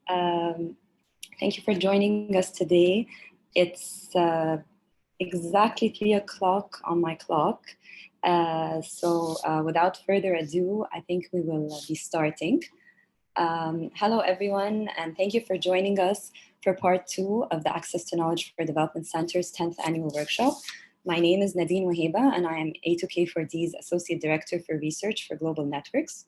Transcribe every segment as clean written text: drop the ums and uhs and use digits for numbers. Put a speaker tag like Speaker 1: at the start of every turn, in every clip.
Speaker 1: Thank you for joining us today. It's exactly 3 o'clock on my clock. So without further ado, I think we will be starting. Hello, everyone, and thank you for joining us for part 2 of the Access to Knowledge for Development Center's 10th annual workshop. My name is Nadine Weheba, and I am A2K4D's Associate Director for Research for Global Networks.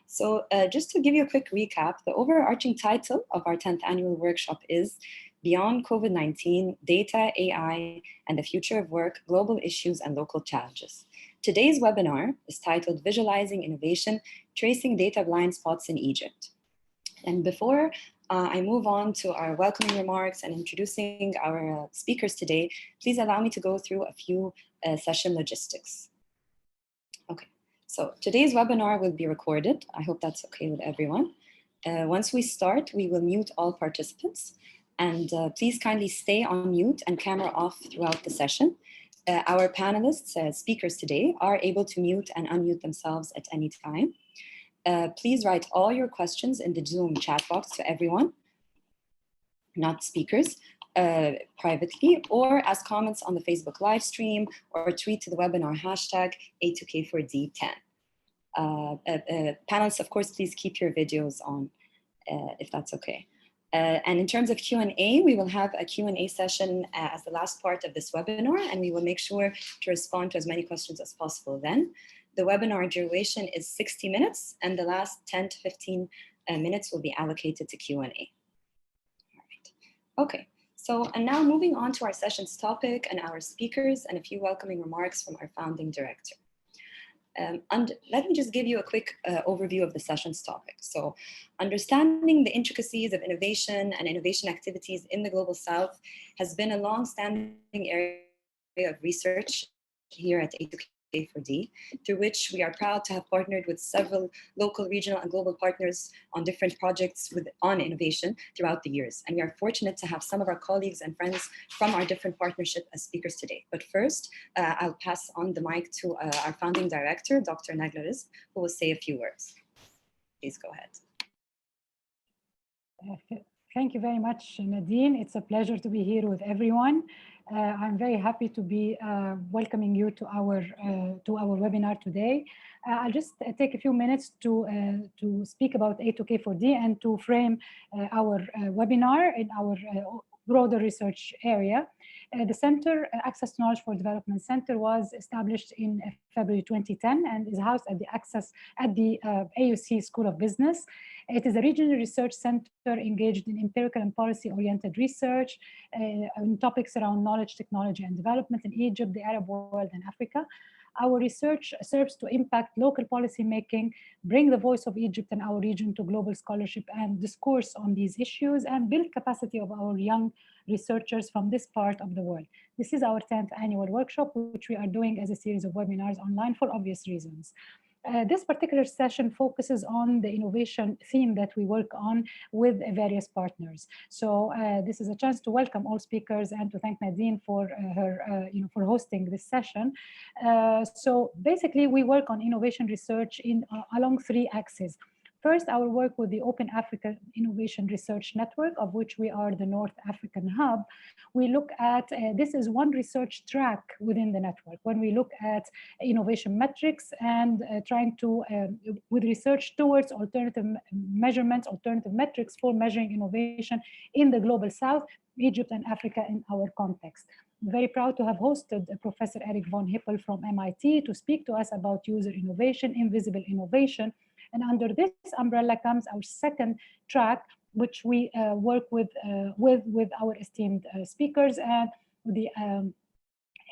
Speaker 1: So just to give you a quick recap, the overarching title of our 10th annual workshop is Beyond COVID-19, Data, AI, and the Future of Work, Global Issues and Local Challenges. Today's webinar is titled Visualizing Innovation, Tracing Data Blind Spots in Egypt. And before I move on to our welcoming remarks and introducing our speakers today, please allow me to go through a few session logistics. Okay. So today's webinar will be recorded. I hope that's okay with everyone. Once we start, we will mute all participants. And please kindly stay on mute and camera off throughout the session. Our panelists, speakers today, are able to mute and unmute themselves at any time. Please write all your questions in the Zoom chat box to everyone, not speakers, privately, or as comments on the Facebook live stream, or tweet to the webinar hashtag A2K4D10. Panelists, of course, please keep your videos on if that's okay. And in terms of Q&A, we will have a Q&A session as the last part of this webinar, and we will make sure to respond to as many questions as possible then. The webinar duration is 60 minutes, and the last 10 to 15 minutes will be allocated to Q&A. All right. Okay. So, and now moving on to our session's topic and our speakers and a few welcoming remarks from our founding director. And let me just give you a quick overview of the session's topic. So, understanding the intricacies of innovation and innovation activities in the Global South has been a long-standing area of research here at A2K4D, through which we are proud to have partnered with several local, regional, and global partners on different projects on innovation throughout the years. And we are fortunate to have some of our colleagues and friends from our different partnerships as speakers today. But first, I'll pass on the mic to our founding director, Dr. Nagla Rizk, who will say a few words. Please go ahead.
Speaker 2: Thank you very much, Nadine. It's a pleasure to be here with everyone. I'm very happy to be welcoming you to our webinar today. I'll just take a few minutes to speak about A2K4D and to frame our webinar in our broader research area. The Center, Access to Knowledge for Development Center, was established in February 2010 and is housed at the AUC School of Business. It is a regional research center engaged in empirical and policy-oriented research on topics around knowledge, technology, and development in Egypt, the Arab world, and Africa. Our research serves to impact local policy making, bring the voice of Egypt and our region to global scholarship and discourse on these issues, and build capacity of our young researchers from this part of the world. This is our 10th annual workshop, which we are doing as a series of webinars online for obvious reasons. This particular session focuses on the innovation theme that we work on with various partners. So this is a chance to welcome all speakers and to thank Nadine for her, for hosting this session. So basically, we work on innovation research along 3 axes. First, our work with the Open Africa Innovation Research Network, of which we are the North African hub. We look at, this is one research track within the network, when we look at innovation metrics and trying to, with research towards alternative measurements, alternative metrics for measuring innovation in the Global South, Egypt and Africa in our context. I'm very proud to have hosted Professor Eric von Hippel from MIT to speak to us about user innovation, invisible innovation. And under this umbrella comes our second track, which we work with our esteemed speakers and the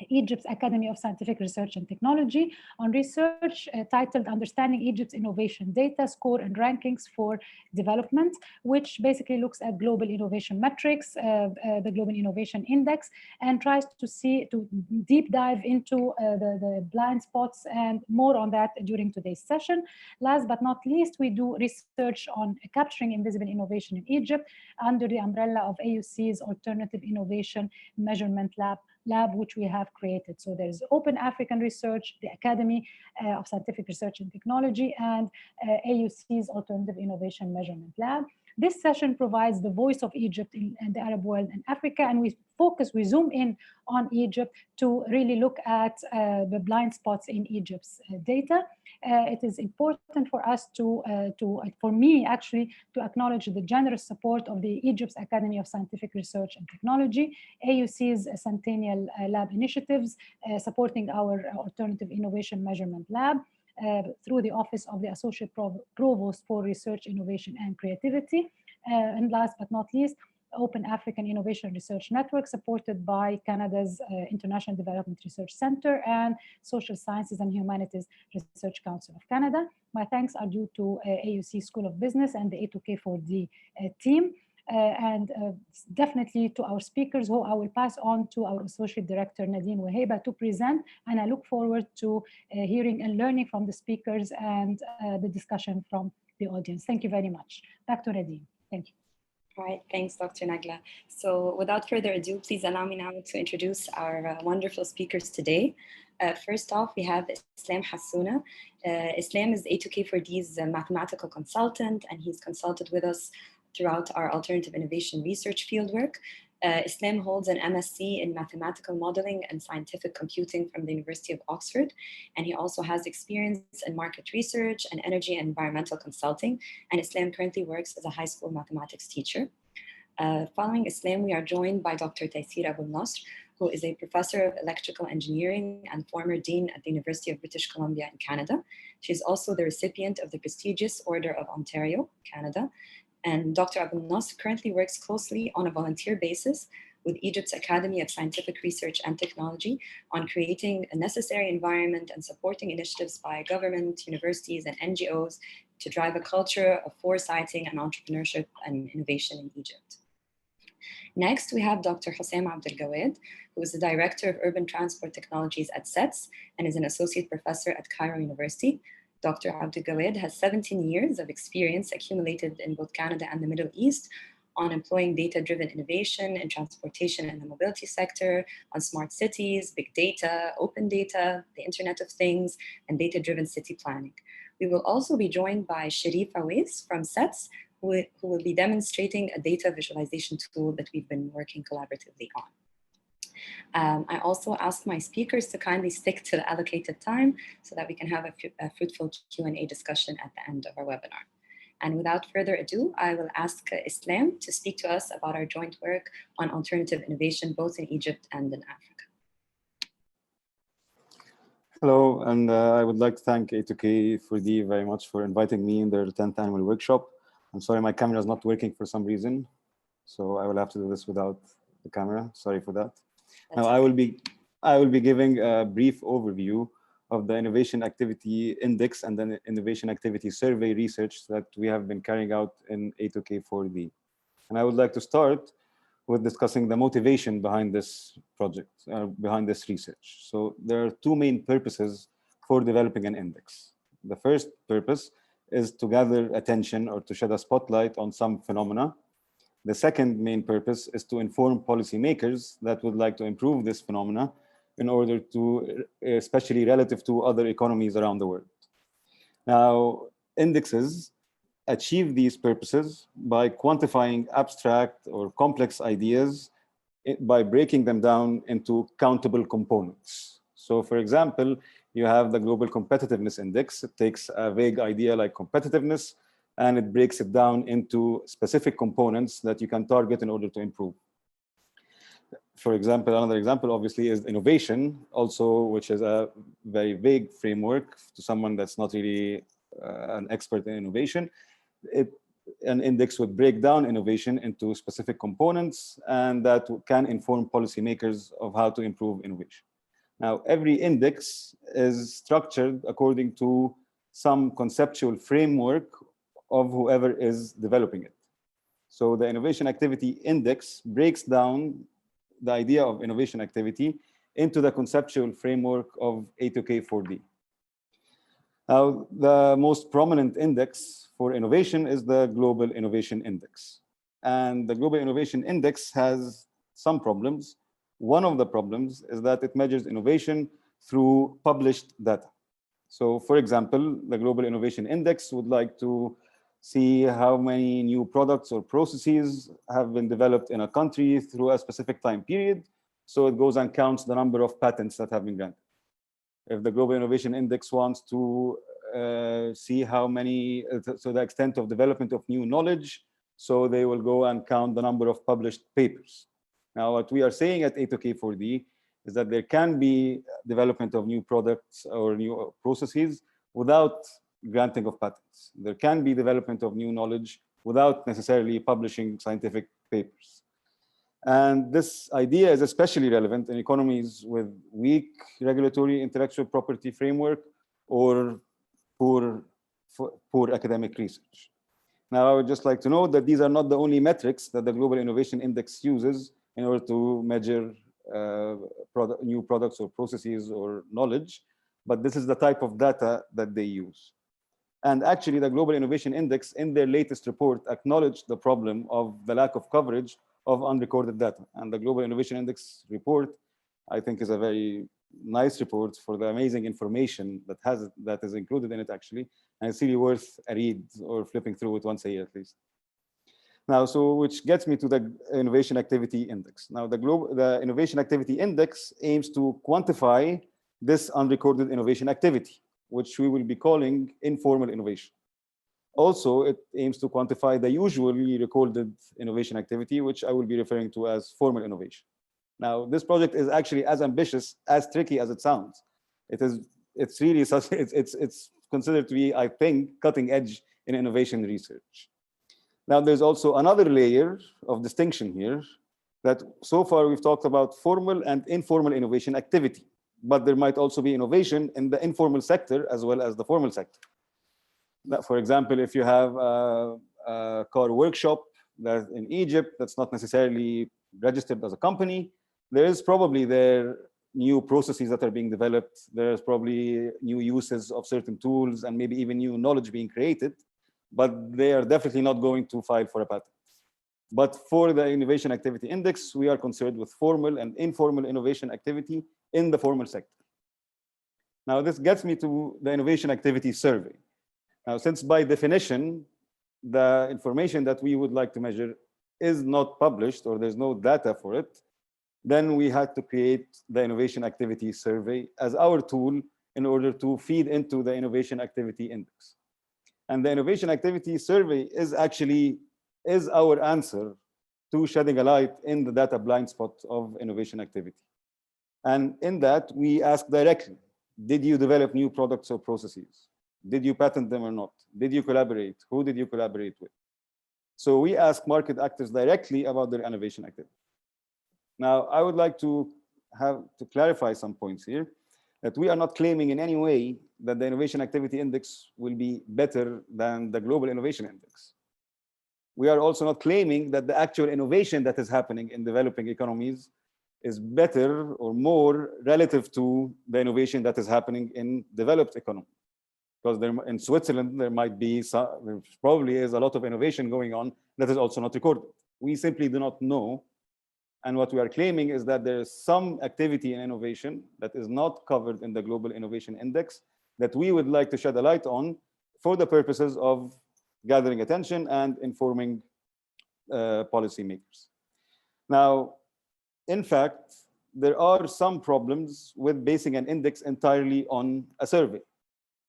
Speaker 2: Egypt's Academy of Scientific Research and Technology on research titled Understanding Egypt's Innovation Data, Score and Rankings for Development, which basically looks at global innovation metrics, the Global Innovation Index, and tries to deep dive into the blind spots, and more on that during today's session. Last but not least, we do research on capturing invisible innovation in Egypt under the umbrella of AUC's Alternative Innovation Measurement Lab, which we have created. So there's Open African Research, the Academy of Scientific Research and Technology, and AUC's Alternative Innovation Measurement Lab. This session provides the voice of Egypt in the Arab world and Africa, and we zoom in on Egypt to really look at the blind spots in Egypt's data. It is important for us for me actually, to acknowledge the generous support of the Egypt's Academy of Scientific Research and Technology, AUC's Centennial Lab initiatives, supporting our Alternative Innovation Measurement Lab, through the Office of the Associate Provost for Research, Innovation and Creativity. And last but not least, Open African Innovation Research Network, supported by Canada's International Development Research Center and Social Sciences and Humanities Research Council of Canada. My thanks are due to AUC School of Business and the A2K4D team. And definitely to our speakers, who I will pass on to our Associate Director, Nadine Weheba, to present. And I look forward to hearing and learning from the speakers and the discussion from the audience. Thank you very much. Back to Nadine. Thank you.
Speaker 1: All right, thanks, Dr. Nagla. So without further ado, please allow me now to introduce our wonderful speakers today. First off, we have Islam Hassouna. Islam is A2K4D's mathematical consultant, and he's consulted with us throughout our alternative innovation research fieldwork. Islam holds an MSc in mathematical modeling and scientific computing from the University of Oxford, and he also has experience in market research and energy and environmental consulting, and Islam currently works as a high school mathematics teacher. Following Islam, we are joined by Dr. Tyseer Aboulnasr, who is a professor of electrical engineering and former dean at the University of British Columbia in Canada. She is also the recipient of the prestigious Order of Ontario, Canada. And Dr. Aboulnasr currently works closely on a volunteer basis with Egypt's Academy of Scientific Research and Technology on creating a necessary environment and supporting initiatives by government, universities, and NGOs to drive a culture of foresighting and entrepreneurship and innovation in Egypt. Next, we have Dr. Hossam Abdelgawad, who is the Director of Urban Transport Technologies at SETS and is an Associate Professor at Cairo University. Dr. Abdelgawad has 17 years of experience accumulated in both Canada and the Middle East on employing data-driven innovation in transportation and the mobility sector, on smart cities, big data, open data, the Internet of Things, and data-driven city planning. We will also be joined by Sherif Awais from SETS, who will be demonstrating a data visualization tool that we've been working collaboratively on. I also ask my speakers to kindly stick to the allocated time so that we can have a fruitful Q&A discussion at the end of our webinar. And without further ado, I will ask Islam to speak to us about our joint work on alternative innovation, both in Egypt and in Africa.
Speaker 3: Hello, and I would like to thank A2K4D very much for inviting me in their 10th annual workshop. I'm sorry my camera is not working for some reason, so I will have to do this without the camera. Sorry for that. Now, I will be giving a brief overview of the Innovation Activity Index and the Innovation Activity Survey research that we have been carrying out in A2K4D. And I would like to start with discussing the motivation behind this project, behind this research. So there are two main purposes for developing an index. The first purpose is to gather attention or to shed a spotlight on some phenomena. The second main purpose is to inform policymakers that would like to improve this phenomena in order to, especially relative to other economies around the world. Now, indexes achieve these purposes by quantifying abstract or complex ideas by breaking them down into countable components. So for example, you have the Global Competitiveness Index. It takes a vague idea like competitiveness, and it breaks it down into specific components that you can target in order to improve. For example, another example obviously is innovation, also, which is a very vague framework to someone that's not really an expert in innovation. An index would break down innovation into specific components, and that can inform policymakers of how to improve innovation. Now, every index is structured according to some conceptual framework of whoever is developing it. So the Innovation Activity Index breaks down the idea of innovation activity into the conceptual framework of A2K4D. Now, the most prominent index for innovation is the Global Innovation Index. And the Global Innovation Index has some problems. One of the problems is that it measures innovation through published data. So for example, the Global Innovation Index would like to see how many new products or processes have been developed in a country through a specific time period. So it goes and counts the number of patents that have been granted. If the Global Innovation Index wants to see how many, so the extent of development of new knowledge, so they will go and count the number of published papers. Now, what we are saying at A2K4D is that there can be development of new products or new processes without granting of patents. There can be development of new knowledge without necessarily publishing scientific papers. And this idea is especially relevant in economies with weak regulatory intellectual property framework or poor academic research. Now, I would just like to note that these are not the only metrics that the Global Innovation Index uses in order to measure new products or processes or knowledge, but this is the type of data that they use. And actually, the Global Innovation Index, in their latest report, acknowledged the problem of the lack of coverage of unrecorded data. And the Global Innovation Index report, I think, is a very nice report for the amazing information that is included in it, actually. And it's really worth a read or flipping through it once a year, at least. Now, so which gets me to the Innovation Activity Index. Now, the Innovation Activity Index aims to quantify this unrecorded innovation activity, which we will be calling informal innovation. Also, it aims to quantify the usually recorded innovation activity, which I will be referring to as formal innovation. Now, this project is actually as ambitious, as tricky as it sounds. It's really such, it's considered to be, I think, cutting edge in innovation research. Now, there's also another layer of distinction here that so far we've talked about formal and informal innovation activity, but there might also be innovation in the informal sector as well as the formal sector. For example, if you have a car workshop that in Egypt that's not necessarily registered as a company, there is probably new processes that are being developed. There's probably new uses of certain tools and maybe even new knowledge being created, but they are definitely not going to file for a patent. But for the Innovation Activity Index, we are concerned with formal and informal innovation activity in the formal sector. Now, this gets me to the Innovation Activity Survey. Now, since by definition, the information that we would like to measure is not published or there's no data for it, then we had to create the Innovation Activity Survey as our tool in order to feed into the Innovation Activity Index. And the Innovation Activity Survey is our answer to shedding a light in the data blind spot of innovation activity. And in that, we ask directly, did you develop new products or processes? Did you patent them or not? Did you collaborate? Who did you collaborate with? So we ask market actors directly about their innovation activity. Now, I would like to clarify some points here, that we are not claiming in any way that the Innovation Activity Index will be better than the Global Innovation Index. We are also not claiming that the actual innovation that is happening in developing economies is better or more relative to the innovation that is happening in developed economies. Because in Switzerland, there probably is a lot of innovation going on that is also not recorded. We simply do not know. And what we are claiming is that there is some activity in innovation that is not covered in the Global Innovation Index that we would like to shed a light on for the purposes of gathering attention and informing policymakers. Now, in fact, there are some problems with basing an index entirely on a survey.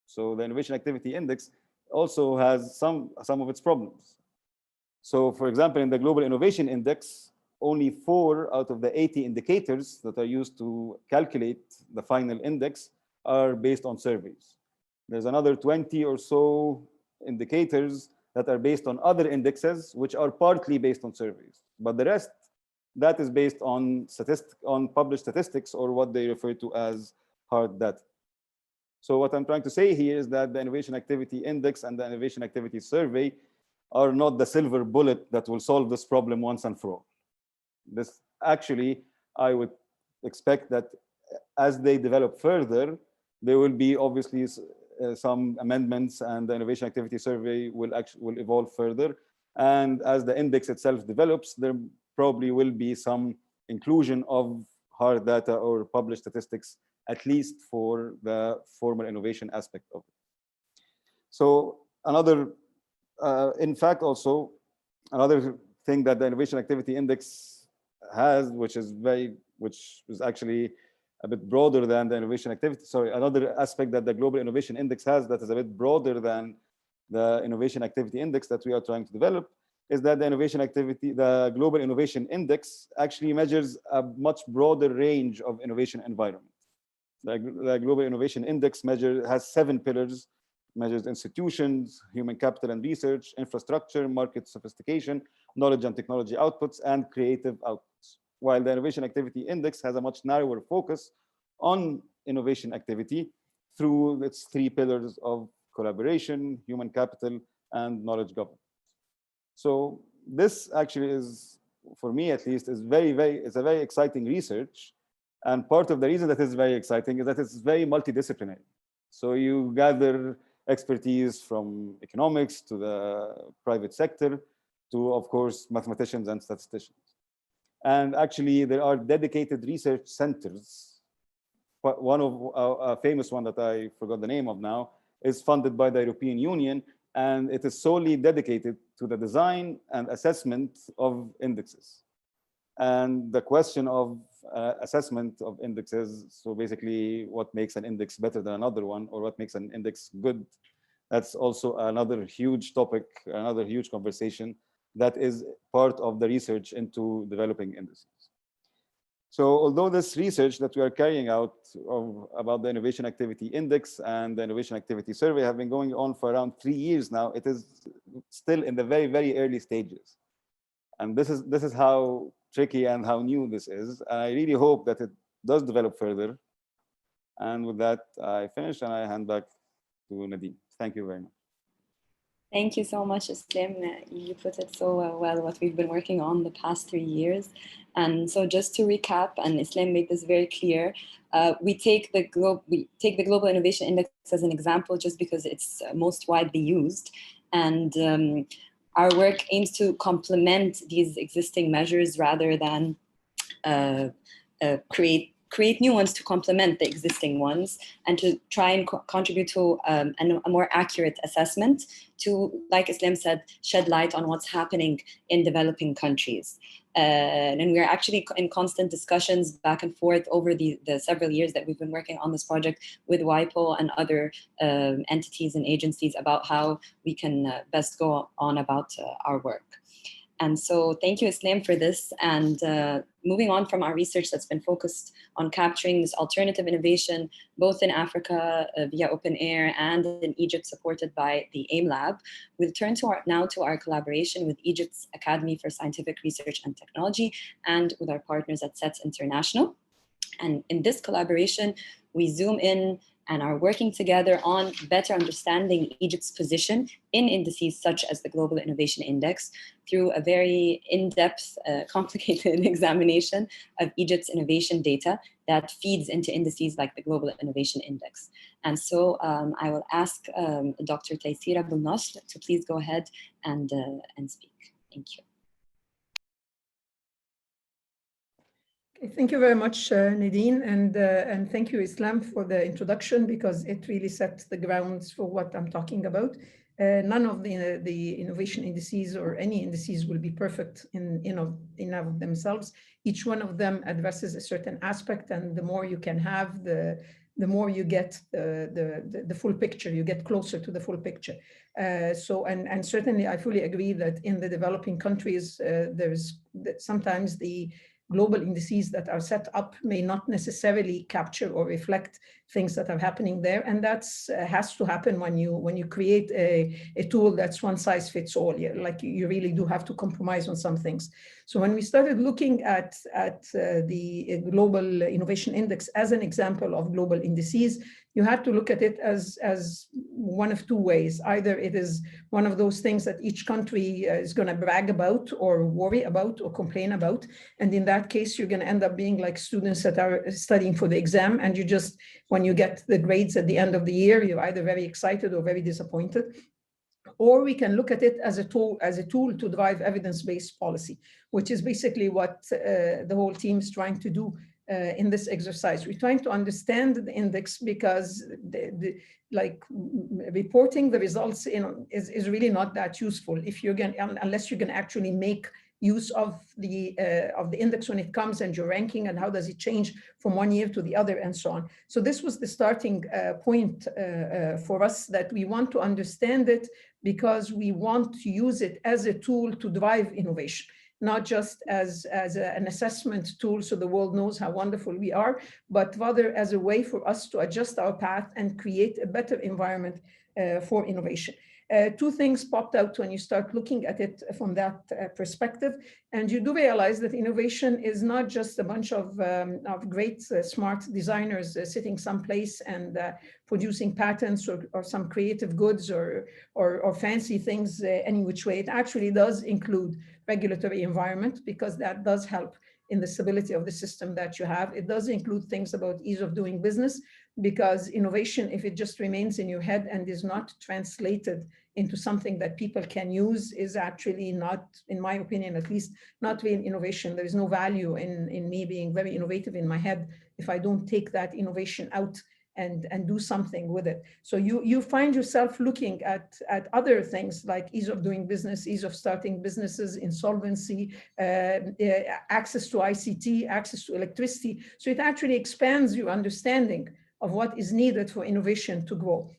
Speaker 3: So the Innovation Activity Index also has some of its problems. So for example, in the Global Innovation Index, only 4 out of the 80 indicators that are used to calculate the final index are based on surveys. There's another 20 or so indicators that are based on other indexes, which are partly based on surveys. But the rest, that is based on published statistics or what they refer to as hard data. So what I'm trying to say here is that the Innovation Activity Index and the Innovation Activity Survey are not the silver bullet that will solve this problem once and for all. This actually, I would expect that as they develop further, there will be obviously some amendments and the Innovation Activity Survey will evolve further. And as the index itself develops, there probably will be some inclusion of hard data or published statistics, at least for the formal innovation aspect of it. So another in fact, also another thing that the Innovation Activity Index has, which is actually a bit broader than the innovation activity. Sorry, another aspect that the Global Innovation Index has that is a bit broader than the Innovation Activity Index that we are trying to develop is that the Global Innovation Index actually measures a much broader range of innovation environment. The Global Innovation Index has 7 pillars, measures institutions, human capital and research, infrastructure, market sophistication, knowledge and technology outputs, and creative outputs. While the Innovation Activity Index has a much narrower focus on innovation activity through its 3 pillars of collaboration, human capital, and knowledge governance. So this actually is, for me at least, is it's a very exciting research. And part of the reason that it's very exciting is that it's very multidisciplinary. So you gather expertise from economics to the private sector to, of course, mathematicians and statisticians. And actually, there are dedicated research centers. One of a famous one that I forgot the name of now is funded by the European Union, and it is solely dedicated to the design and assessment of indexes. And the question of assessment of indexes, so basically what makes an index better than another one, or what makes an index good, that's also another huge topic, another huge conversation that is part of the research into developing indices. So although this research that we are carrying out about the Innovation Activity Index and the Innovation Activity Survey have been going on for around 3 years now, it is still in the very, very early stages. And this is how tricky and how new this is. And I really hope that it does develop further. And with that, I finish and I hand back to Nadine. Thank you very much.
Speaker 1: Thank you so much, Islam. You put it so well, what we've been working on the past 3 years. And so just to recap, and Islam made this very clear, we take the Global Innovation Index as an example just because it's most widely used. And our work aims to complement these existing measures rather than create new ones to complement the existing ones, and to try and contribute to a more accurate assessment to, like Islam said, shed light on what's happening in developing countries. And we're actually in constant discussions back and forth over the several years that we've been working on this project with WIPO and other entities and agencies about how we can best go on about our work. And so thank you, Islam, for this. And moving on from our research that's been focused on capturing this alternative innovation, both in Africa via Open Air and in Egypt, supported by the AIM Lab, we'll turn now to our collaboration with Egypt's Academy for Scientific Research and Technology and with our partners at SETS International. And in this collaboration, we zoom in and are working together on better understanding Egypt's position in indices such as the Global Innovation Index through a very in-depth, complicated examination of Egypt's innovation data that feeds into indices like the Global Innovation Index. And so I will ask Dr. Tyseer Aboulnasr to please go ahead and speak. Thank you.
Speaker 4: Thank you very much, Nadine, and thank you, Islam, for the introduction, because it really sets the grounds for what I'm talking about. None of the innovation indices or any indices will be perfect in of themselves. Each one of them addresses a certain aspect, and the more you can have, the more you get the full picture, you get closer to the full picture. And certainly I fully agree that in the developing countries, sometimes the global indices that are set up may not necessarily capture or reflect things that are happening there, and that's has to happen when you create a tool that's one size fits all. Like you really do have to compromise on some things. So when we started looking at the Global Innovation Index as an example of global indices, you have to look at it as one of 2 ways. Either it is one of those things that each country is going to brag about or worry about or complain about. And in that case, you're going to end up being like students that are studying for the exam. And you just, when you get the grades at the end of the year, you're either very excited or very disappointed. Or we can look at it as a tool to drive evidence-based policy, which is basically what the whole team is trying to do in this exercise. We're trying to understand the index because like reporting the results is really not that useful if you're going, unless you can actually make use of the index when it comes and your ranking and how does it change from one year to the other and so on. So this was the starting point for us, that we want to understand it because we want to use it as a tool to drive innovation, not just as an assessment tool so the world knows how wonderful we are, but rather as a way for us to adjust our path and create a better environment for innovation. Two things popped out when you start looking at it from that perspective, and you do realize that innovation is not just a bunch of great, smart designers sitting someplace and producing patents or some creative goods or fancy things any which way. It actually does include regulatory environment, because that does help in the stability of the system that you have. It does include things about ease of doing business, because innovation, if it just remains in your head and is not translated into something that people can use, is actually not, in my opinion at least, not really innovation. There is no value in me being very innovative in my head if I don't take that innovation out and do something with it. So you find yourself looking at other things like ease of doing business, ease of starting businesses, insolvency, access to ICT, access to electricity. So it actually expands your understanding of what is needed for innovation to grow.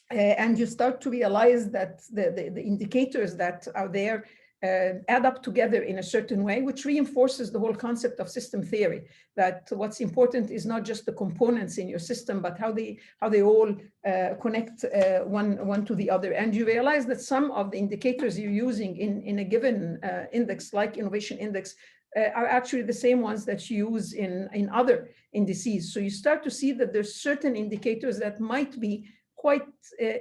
Speaker 4: And you start to realize that the indicators that are there add up together in a certain way, which reinforces the whole concept of system theory, that what's important is not just the components in your system, but how they all connect one to the other. And you realize that some of the indicators you're using in a given index, like innovation index, are actually the same ones that you use in other indices. So you start to see that there's certain indicators that might be quite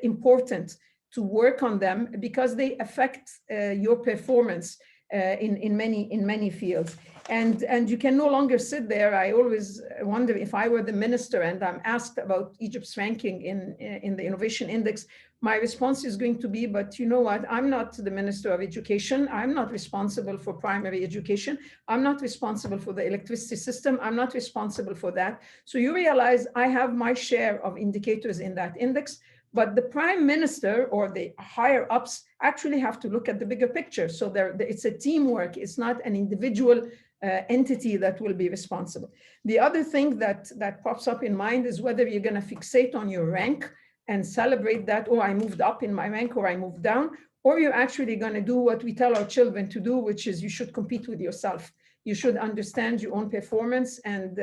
Speaker 4: important to work on them, because they affect your performance in many fields. And you can no longer sit there. I always wonder, if I were the minister and I'm asked about Egypt's ranking in the innovation index, my response is going to be, but you know what, I'm not the Minister of Education. I'm not responsible for primary education. I'm not responsible for the electricity system. I'm not responsible for that. So you realize I have my share of indicators in that index, but the prime minister or the higher ups actually have to look at the bigger picture. So it's a teamwork. It's not an individual entity that will be responsible. The other thing that pops up in mind is whether you're going to fixate on your rank and celebrate that, oh, I moved up in my rank or I moved down, or you're actually going to do what we tell our children to do, which is you should compete with yourself. You should understand your own performance and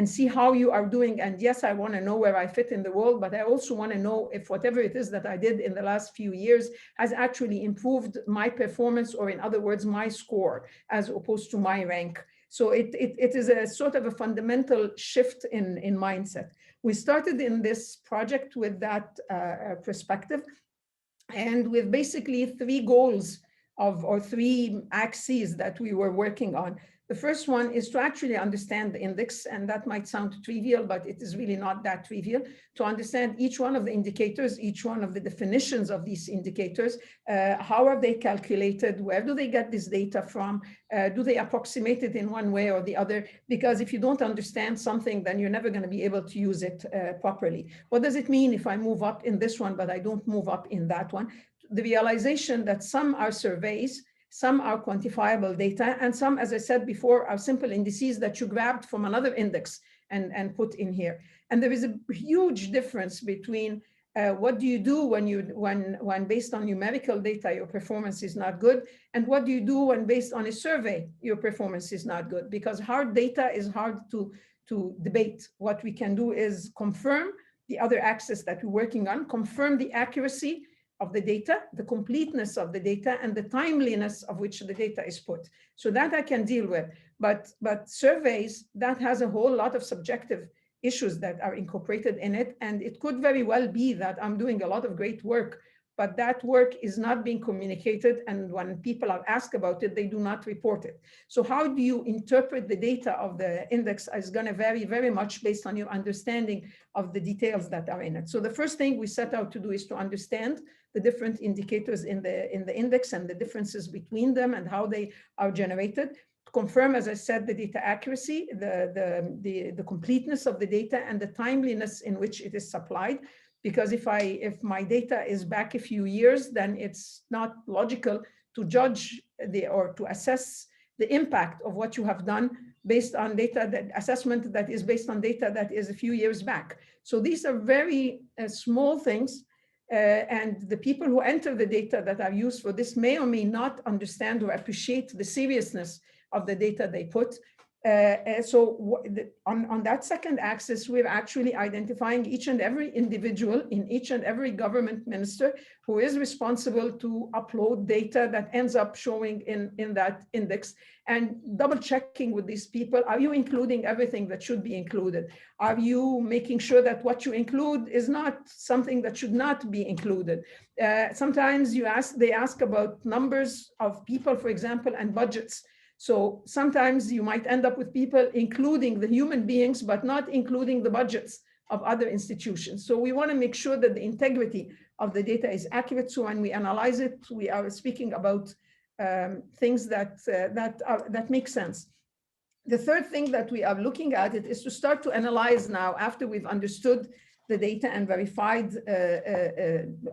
Speaker 4: see how you are doing. And yes, I want to know where I fit in the world, but I also want to know if whatever it is that I did in the last few years has actually improved my performance, or in other words, my score, as opposed to my rank. So it is a sort of a fundamental shift in mindset. We started in this project with that perspective, and with basically three goals or three axes that we were working on. The first one is to actually understand the index, and that might sound trivial, but it is really not that trivial, to understand each one of the indicators, each one of the definitions of these indicators. How are they calculated? Where do they get this data from? Do they approximate it in one way or the other? Because if you don't understand something, then you're never going to be able to use it properly. What does it mean if I move up in this one, but I don't move up in that one? The realization that some are surveys, some are quantifiable data, and some, as I said before, are simple indices that you grabbed from another index and put in here. And there is a huge difference between what do you do when based on numerical data your performance is not good, and what do you do when based on a survey your performance is not good? Because hard data is hard to debate. What we can do is confirm the other axis that we're working on, confirm the accuracy of the data, the completeness of the data, and the timeliness of which the data is put. So that I can deal with. But surveys, that has a whole lot of subjective issues that are incorporated in it. And it could very well be that I'm doing a lot of great work, but that work is not being communicated. And when people are asked about it, they do not report it. So how do you interpret the data of the index is going to vary very much based on your understanding of the details that are in it. So the first thing we set out to do is to understand the different indicators in the index and the differences between them and how they are generated. confirm, as I said, the data accuracy, the completeness of the data, and the timeliness in which it is supplied. Because if my data is back a few years, then it's not logical to judge or to assess the impact of what you have done based on data, that assessment that is based on data that is a few years back. So these are very small things. And the people who enter the data that are used for this may or may not understand or appreciate the seriousness of the data they put. So on that second axis, we're actually identifying each and every individual in each and every government minister who is responsible to upload data that ends up showing in that index, and double checking with these people. Are you including everything that should be included? Are you making sure that what you include is not something that should not be included? Sometimes they ask about numbers of people, for example, and budgets. So sometimes you might end up with people including the human beings, but not including the budgets of other institutions. So we want to make sure that the integrity of the data is accurate. So when we analyze it, we are speaking about things that make sense. The third thing that we are looking at it is to start to analyze now, after we've understood the data and verified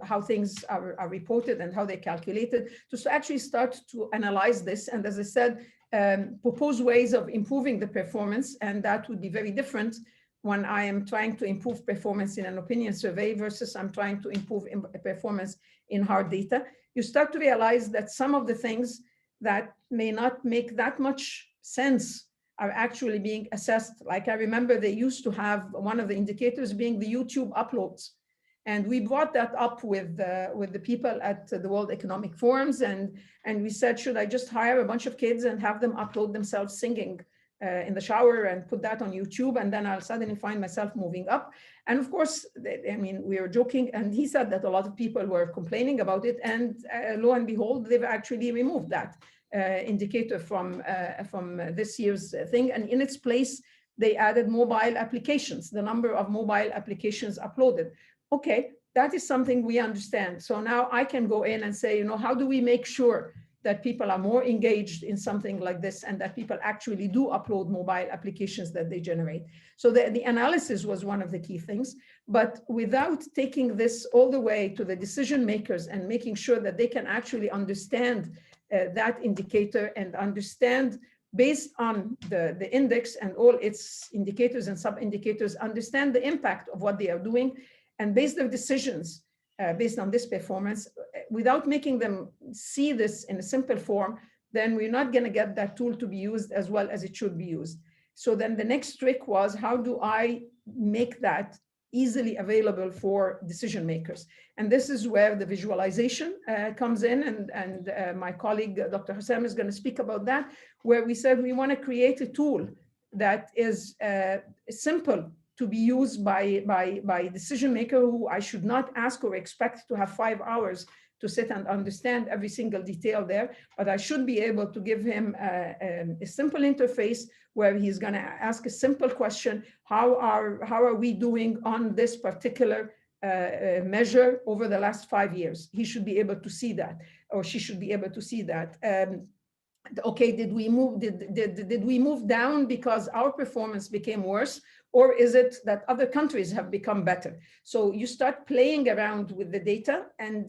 Speaker 4: how things are reported and how they're calculated, to actually start to analyze this. And as I said, propose ways of improving the performance. And that would be very different when I am trying to improve performance in an opinion survey versus I'm trying to improve performance in hard data. You start to realize that some of the things that may not make that much sense are actually being assessed. Like I remember they used to have one of the indicators being the YouTube uploads. And we brought that up with the people at the World Economic Forums, and we said, should I just hire a bunch of kids and have them upload themselves singing in the shower and put that on YouTube, and then I'll suddenly find myself moving up? And of course, I mean, we were joking, and he said that a lot of people were complaining about it, and lo and behold, they've actually removed that indicator from this year's thing, and in its place, they added mobile applications, the number of mobile applications uploaded. Okay, that is something we understand. So now I can go in and say, you know, how do we make sure that people are more engaged in something like this and that people actually do upload mobile applications that they generate? So the analysis was one of the key things, but without taking this all the way to the decision makers and making sure that they can actually understand that indicator and understand, based on the index and all its indicators and sub-indicators, understand the impact of what they are doing and base their decisions based on this performance, without making them see this in a simple form, then we're not going to get that tool to be used as well as it should be used. So then the next trick was, how do I make that easily available for decision makers? And this is where the visualization comes in, and my colleague, Dr. Hossam, is going to speak about that, where we said we want to create a tool that is simple to be used by a decision maker who I should not ask or expect to have 5 hours to sit and understand every single detail there, but I should be able to give him a simple interface where he's going to ask a simple question: how are we doing on this particular measure over the last 5 years? He should be able to see that, or she should be able to see that. Okay, did we move down because our performance became worse, or is it that other countries have become better? So you start playing around with the data and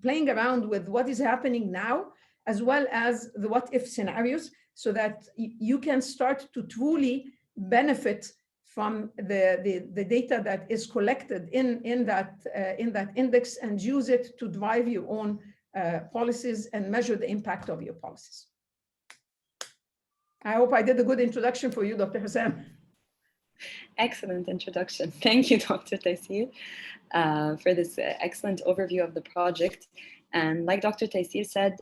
Speaker 4: playing around with what is happening now, as well as the what if scenarios, so that you can start to truly benefit from the data that is collected in that index, and use it to drive your own policies and measure the impact of your policies. I hope I did a good introduction for you, Dr. Hossam.
Speaker 1: Excellent introduction. Thank you, Dr. Tyseer, for this excellent overview of the project. And like Dr. Tyseer said,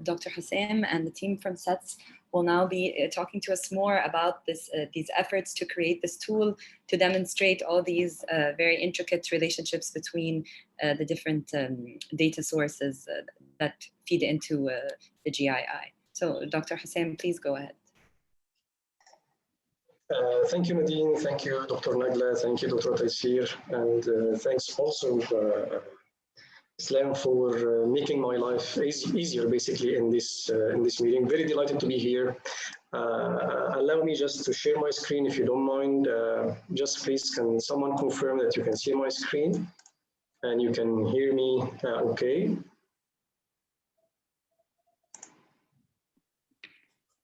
Speaker 1: Dr. Hossam and the team from SETS will now be talking to us more about these efforts to create this tool to demonstrate all these very intricate relationships between the different data sources that feed into the GII. So Dr. Hossam, please go ahead.
Speaker 5: Thank you, Nadine. Thank you, Dr. Nagla. Thank you, Dr. Tyseer. And thanks also Islam, for making my life easier, basically, in this meeting. Very delighted to be here. Allow me just to share my screen, if you don't mind. Just please, can someone confirm that you can see my screen and you can hear me okay?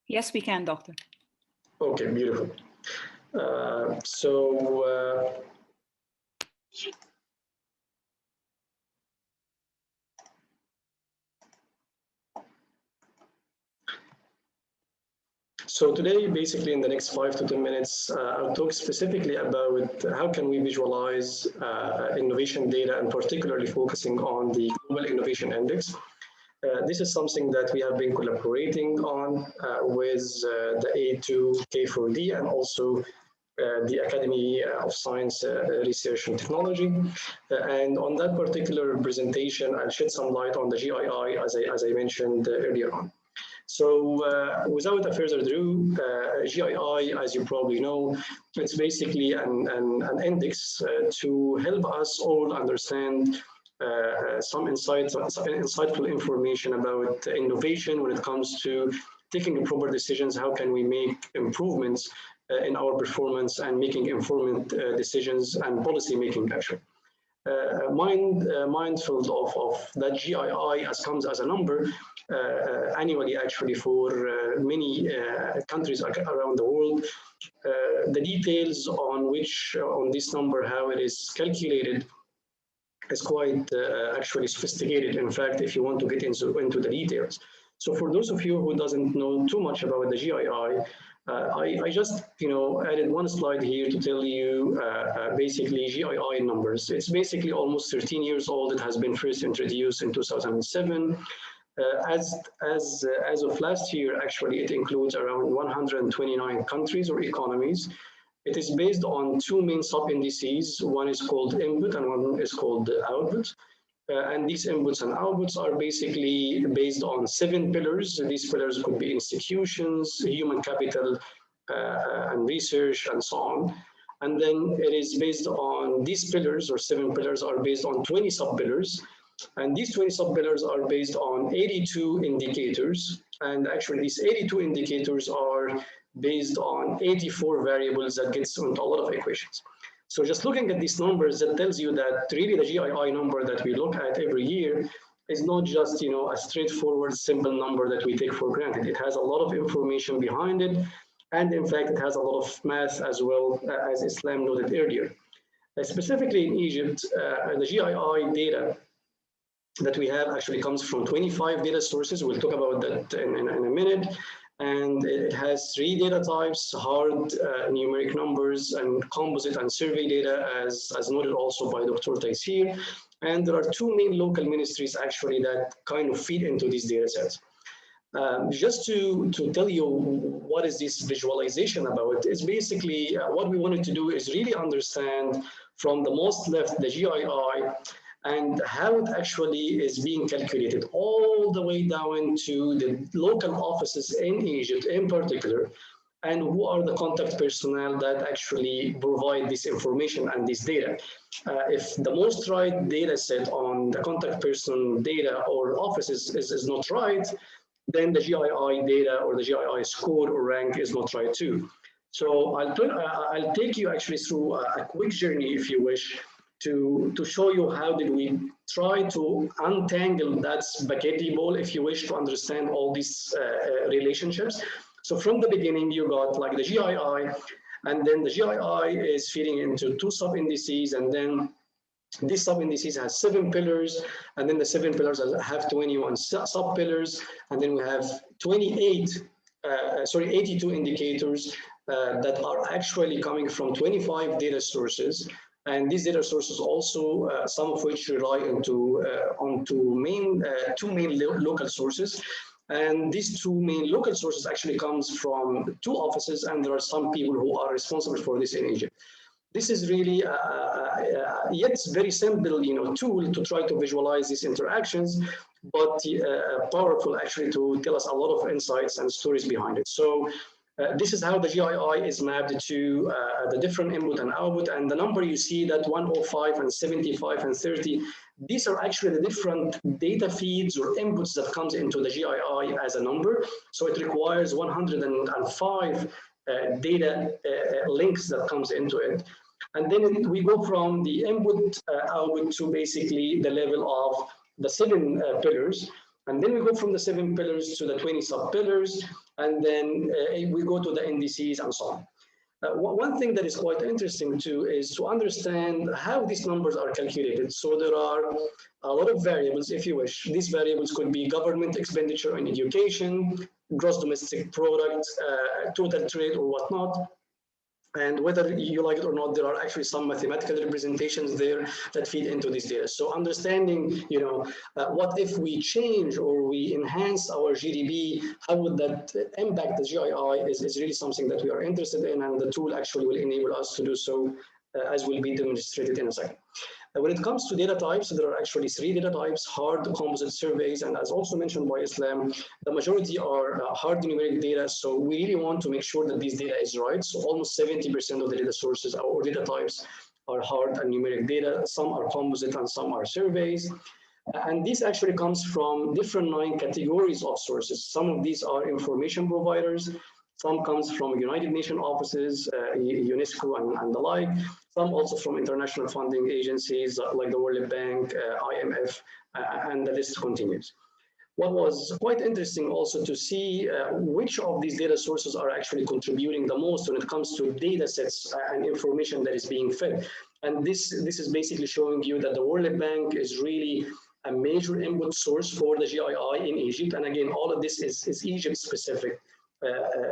Speaker 6: Yes, we can, Doctor.
Speaker 5: Okay, beautiful. So today, basically in the next 5 to 10 minutes, I'll talk specifically about how can we visualize innovation data, and particularly focusing on the Global Innovation Index. This is something that we have been collaborating on with the A2K4D and also the Academy of Science, Research and Technology. And on that particular presentation, I'll shed some light on the GII, as I mentioned earlier on. So without further ado, GII, as you probably know, it's basically an index to help us all understand some insightful information about innovation when it comes to taking proper decisions. How can we make improvements in our performance and making informed decisions and policy making action? Mindful of that GII comes as a number annually, actually, for many countries around the world. The details on this number, how it is calculated, is quite actually sophisticated. In fact, if you want to get into the details. So for those of you who doesn't know too much about the GII, I just added one slide here to tell you basically GII numbers. It's basically almost 13 years old. It has been first introduced in 2007. As of last year, actually, it includes around 129 countries or economies. It is based on two main sub-indices. One is called input and one is called output. And these inputs and outputs are basically based on 7 pillars. These pillars could be institutions, human capital, and research, and so on. And then it is based on these pillars, or 7 pillars, are based on 20 sub-pillars. And these 20 sub-pillars are based on 82 indicators. And actually, these 82 indicators are based on 84 variables that gets into a lot of equations. So just looking at these numbers, that tells you that really the GII number that we look at every year is not just a straightforward, simple number that we take for granted. It has a lot of information behind it. And in fact, it has a lot of math as well, as Islam noted earlier. Specifically in Egypt, the GII data that we have actually comes from 25 data sources. We'll talk about that in a minute. And it has 3 data types: hard numeric numbers and composite and survey data, as noted also by Dr. Tyseer. And there are 2 main local ministries actually that kind of feed into these data sets. Just to tell you what is this visualization about, is basically what we wanted to do is really understand from the most left, the GII, and how it actually is being calculated all the way down to the local offices in Egypt in particular, and who are the contact personnel that actually provide this information and this data. If the most right data set on the contact person data or offices is not right, then the GII data or the GII score or rank is not right too. So I'll take you actually through a quick journey, if you wish, to show you how did we try to untangle that spaghetti ball, if you wish, to understand all these relationships. So from the beginning, you got like the GII, and then the GII is feeding into 2 sub-indices, and then this sub-indices has 7 pillars, and then the 7 pillars have 21 sub-pillars, and then we have 82 indicators that are actually coming from 25 data sources. And these data sources also, some of which rely on 2 main local sources. And these 2 main local sources actually comes from 2 offices, and there are some people who are responsible for this in Egypt. This is really yet very simple, tool to try to visualize these interactions, but powerful actually to tell us a lot of insights and stories behind it. So this is how the GII is mapped to the different input and output, and the number you see, that 105 and 75 and 30, These are actually the different data feeds or inputs that comes into the GII as a number. So it requires 105 data links that comes into it. And then we go from the input output to basically the level of the 7 pillars. And then we go from the 7 pillars to the 20 sub-pillars. And then we go to the indices and so on. One thing that is quite interesting too is to understand how these numbers are calculated. So there are a lot of variables, if you wish. These variables could be government expenditure in education, gross domestic product, total trade or whatnot. And whether you like it or not, there are actually some mathematical representations there that feed into this data. So understanding, what if we change or we enhance our GDP, how would that impact the GII is really something that we are interested in, and the tool actually will enable us to do so, as will be demonstrated in a second. When it comes to data types, there are actually 3 data types: hard, composite surveys, and as also mentioned by Islam, the majority are hard numeric data. So we really want to make sure that this data is right. So almost 70% of the data sources or data types are hard and numeric data. Some are composite and some are surveys. And this actually comes from different 9 categories of sources. Some of these are information providers. Some comes from United Nations offices, UNESCO and the like. Some also from international funding agencies like the World Bank, IMF, and the list continues. What was quite interesting also to see which of these data sources are actually contributing the most when it comes to data sets and information that is being fed. And this is basically showing you that the World Bank is really a major input source for the GII in Egypt. And again, all of this is Egypt specific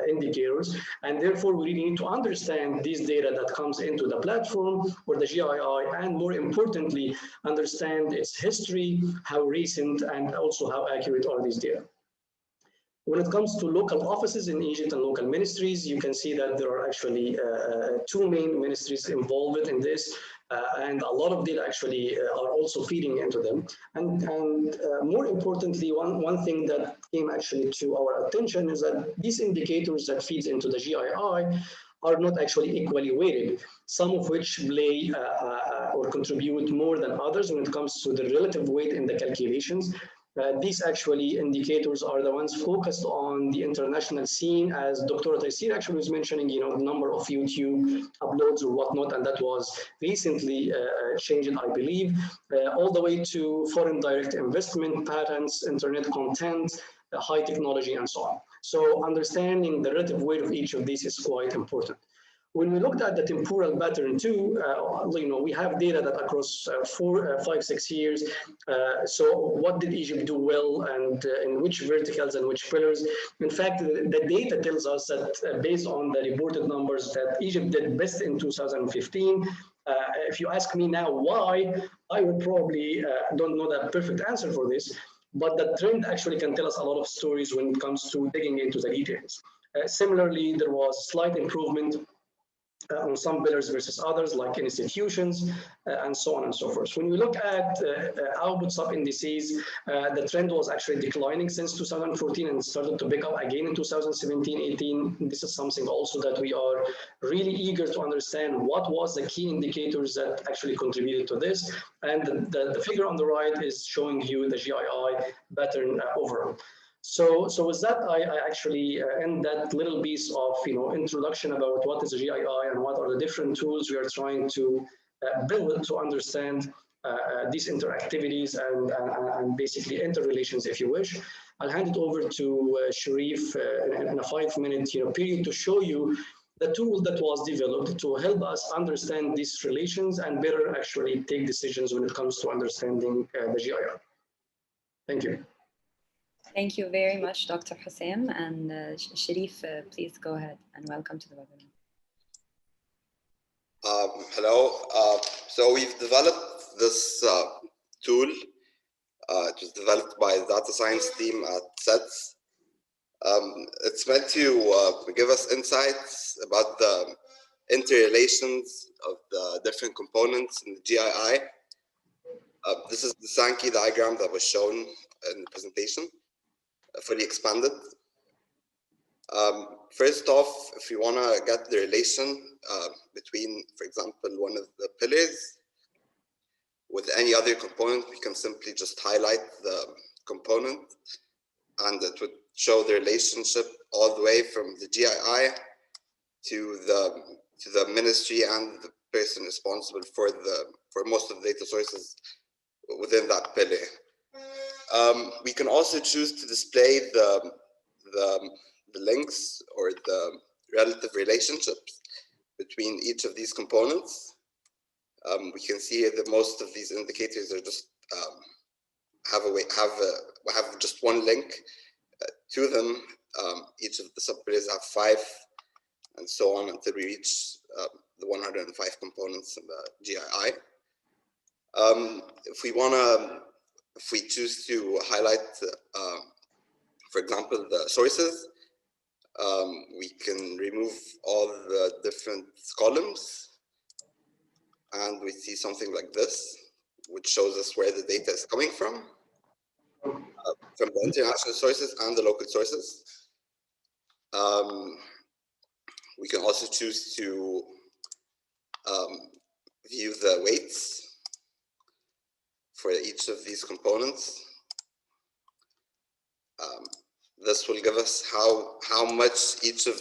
Speaker 5: indicators, and therefore we really need to understand this data that comes into the platform or the GII, and more importantly, understand its history, how recent, and also how accurate are these data. When it comes to local offices in Egypt and local ministries, you can see that there are actually 2 main ministries involved in this. And a lot of data actually are also feeding into them. And more importantly, one thing that came actually to our attention is that these indicators that feeds into the GII are not actually equally weighted, some of which play or contribute more than others when it comes to the relative weight in the calculations. These actually indicators are the ones focused on the international scene, as Dr. Tyseer actually was mentioning, the number of YouTube uploads or whatnot, and that was recently changed, I believe, all the way to foreign direct investment patterns, internet content, high technology, and so on. So understanding the relative weight of each of these is quite important. When we looked at the temporal pattern too, we have data that across 4, 5, 6 years. So what did Egypt do well, and in which verticals and which pillars? In fact, the data tells us that based on the reported numbers that Egypt did best in 2015. If you ask me now why, I would probably don't know the perfect answer for this, but the trend actually can tell us a lot of stories when it comes to digging into the details. Similarly, there was slight improvement on some pillars versus others, like institutions, and so on and so forth. When we look at output sub-indices, the trend was actually declining since 2014 and started to pick up again in 2017-18. This is something also that we are really eager to understand what was the key indicators that actually contributed to this. And the figure on the right is showing you the GII pattern overall. So with that, I actually end that little piece of introduction about what is GII and what are the different tools we are trying to build to understand these interactivities and basically interrelations, if you wish. I'll hand it over to Sharif in a 5-minute period to show you the tool that was developed to help us understand these relations and better actually take decisions when it comes to understanding the GII. Thank you.
Speaker 1: Thank you very much, Dr. Hossam. And Sharif, please go ahead, and welcome to the webinar.
Speaker 7: Hello. So we've developed this tool. It was developed by the data science team at SETS. It's meant to give us insights about the interrelations of the different components in the GII. This is the Sankey diagram that was shown in the presentation. Fully expanded. First off, if you want to get the relation between, for example, one of the pillars, With any other component, we can simply just highlight the component and it would show the relationship all the way from the GII to the ministry and the person responsible for most of the data sources within that pillar. We can also choose to display the links or the relative relationships between each of these components. We can see here that most of these indicators are just have just one link to them. Each of the subpillars have 5, and so on until we reach the 105 components in the GII. If we choose to highlight, for example, the sources, we can remove all the different columns, and we see something like this, which shows us where the data is coming from the international sources and the local sources. We can also choose to view the weights for each of these components. This will give us how much each of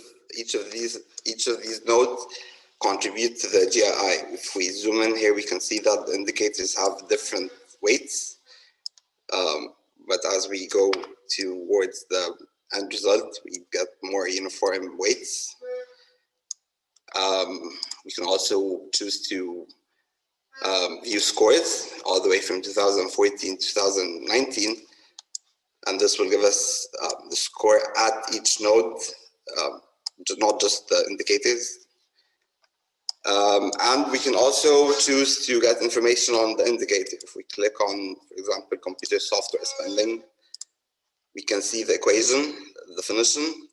Speaker 7: these nodes contribute to the GII. If we zoom in here, we can see that the indicators have different weights. But as we go towards the end result, we get more uniform weights. We can also choose to view scores all the way from 2014 to 2019. And this will give us the score at each node, not just the indicators. And we can also choose to get information on the indicator. If we click on, for example, computer software spending, we can see the equation, the definition,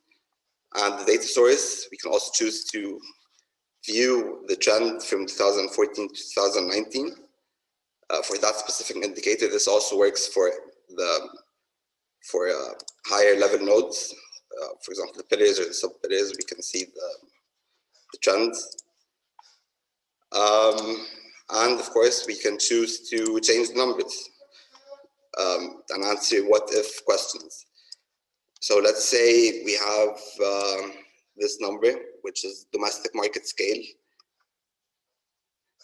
Speaker 7: and the data source. We can also choose to view the trend from 2014 to 2019 for that specific indicator. This also works for higher level nodes. For example, the pillars or the sub-pillars, we can see the trends. And of course, we can choose to change the numbers and answer what-if questions. So let's say we have this number, which is domestic market scale,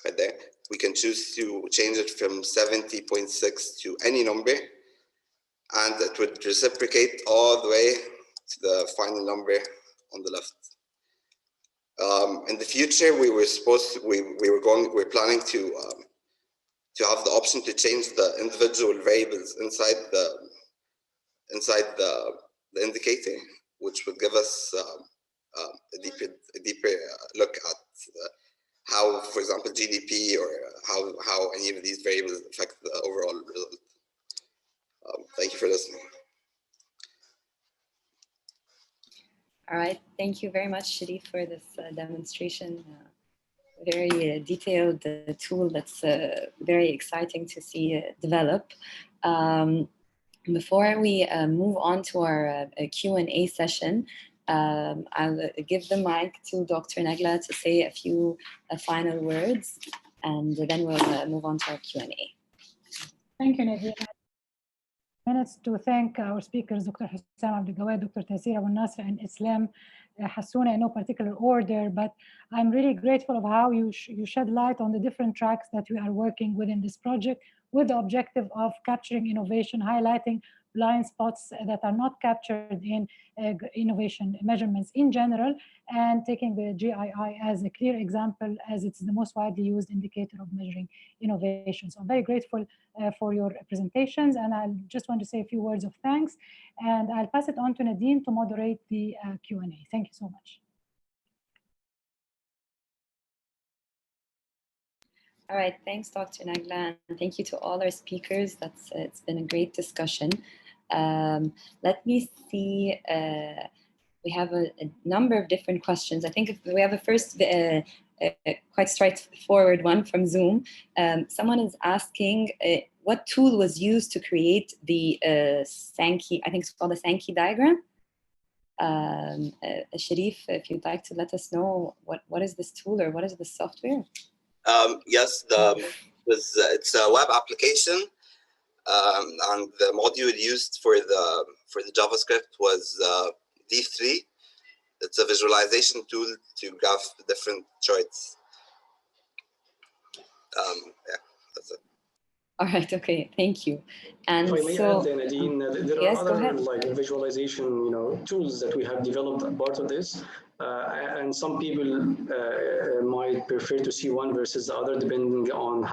Speaker 7: right there. We can choose to change it from 70.6 to any number, and it would reciprocate all the way to the final number on the left. In the future, we were planning to have the option to change the individual variables inside the indicator, which would give us a deeper look at how, for example, GDP or how any of these variables affect the overall result. Thank you for listening.
Speaker 1: All right, thank you very much, Sharif, for this demonstration. Very detailed tool that's very exciting to see develop. Before we move on to our Q&A session, I'll give the mic to Dr. Nagla to say a few final words, and then we'll move on to our Q&A.
Speaker 2: Thank you, Nadine. Minutes to thank our speakers, Dr. Hossam Abdelgawad, Dr. Tyseer Aboulnasr, and Islam Hassouna in no particular order, but I'm really grateful of how you shed light on the different tracks that we are working within this project with the objective of capturing innovation, highlighting blind spots that are not captured in innovation measurements in general, and taking the GII as a clear example, as it's the most widely used indicator of measuring innovation. So I'm very grateful for your presentations, and I just want to say a few words of thanks, and I'll pass it on to Nadine to moderate the Q&A. Thank you so much.
Speaker 1: All right, thanks, Dr. Nagla, and thank you to all our speakers. It's been a great discussion. Let me see. We have a number of different questions. I think if we have a first quite straightforward one from Zoom. Someone is asking what tool was used to create the Sankey, I think it's called the Sankey diagram. Sharif, if you'd like to let us know what is this tool or what is this software?
Speaker 7: Yes, It's a web application, and the module used for the JavaScript was D3. It's a visualization tool to graph different charts. Yeah, that's it.
Speaker 1: All right. Okay. Thank you. And
Speaker 5: if I may
Speaker 1: so,
Speaker 5: add, Nadine, there
Speaker 1: yes,
Speaker 5: are
Speaker 1: go
Speaker 5: other
Speaker 1: ahead.
Speaker 5: like visualization, tools that we have developed as part of this, and some people might prefer to see one versus the other, depending on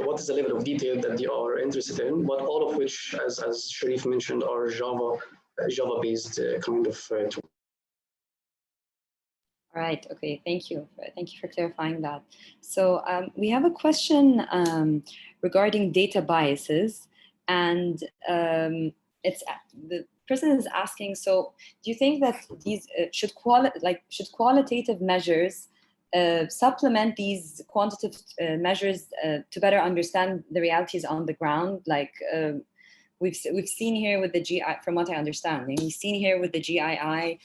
Speaker 5: what is the level of detail that they are interested in. But all of which, as Sharif mentioned, are Java-based kind of tools.
Speaker 1: All right. Okay. Thank you. Thank you for clarifying that. So we have a question regarding data biases, and the person is asking. So, do you think that these should qualitative measures supplement these quantitative measures to better understand the realities on the ground? Like we've seen here with the GI, from what I understand, and we've seen here with the GII.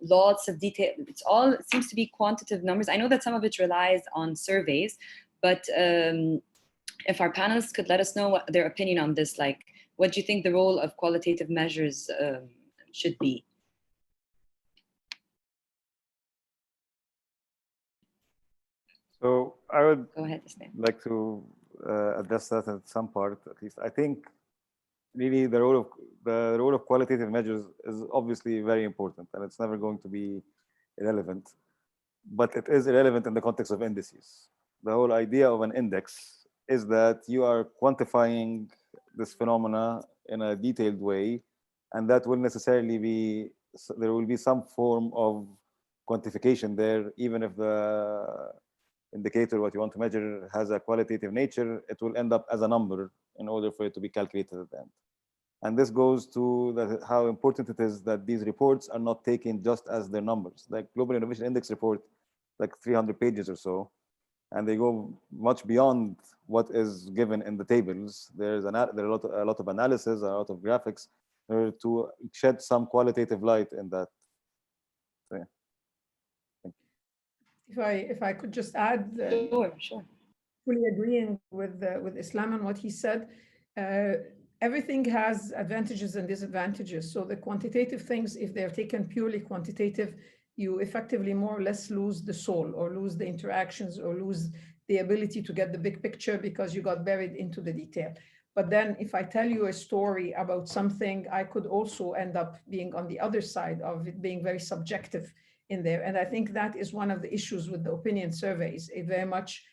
Speaker 1: Lots of detail. It seems to be quantitative numbers. I know that some of it relies on surveys, but if our panelists could let us know what their opinion on this, like what do you think the role of qualitative measures should be?
Speaker 3: So I would
Speaker 1: go ahead, Islam.
Speaker 3: Like to address that at some part, at least. I think really the role of qualitative measures is obviously very important, and it's never going to be irrelevant. But it is irrelevant in the context of indices. The whole idea of an index is that you are quantifying this phenomena in a detailed way, and that will necessarily be, there will be some form of quantification there, even if the indicator, what you want to measure, has a qualitative nature, it will end up as a number in order for it to be calculated at the end. And this goes to how important it is that these reports are not taken just as their numbers. Like Global Innovation Index report, like 300 pages or so, and they go much beyond what is given in the tables. There's a lot of analysis, a lot of graphics, to shed some qualitative light in that. So, yeah.
Speaker 4: If I could just add,
Speaker 1: sure.
Speaker 4: Fully agreeing with Islam and what he said. Everything has advantages and disadvantages. So the quantitative things, if they're taken purely quantitative, you effectively more or less lose the soul, or lose the interactions, or lose the ability to get the big picture because you got buried into the detail. But then if I tell you a story about something, I could also end up being on the other side of it, being very subjective in there. And I think that is one of the issues with the opinion surveys. It very much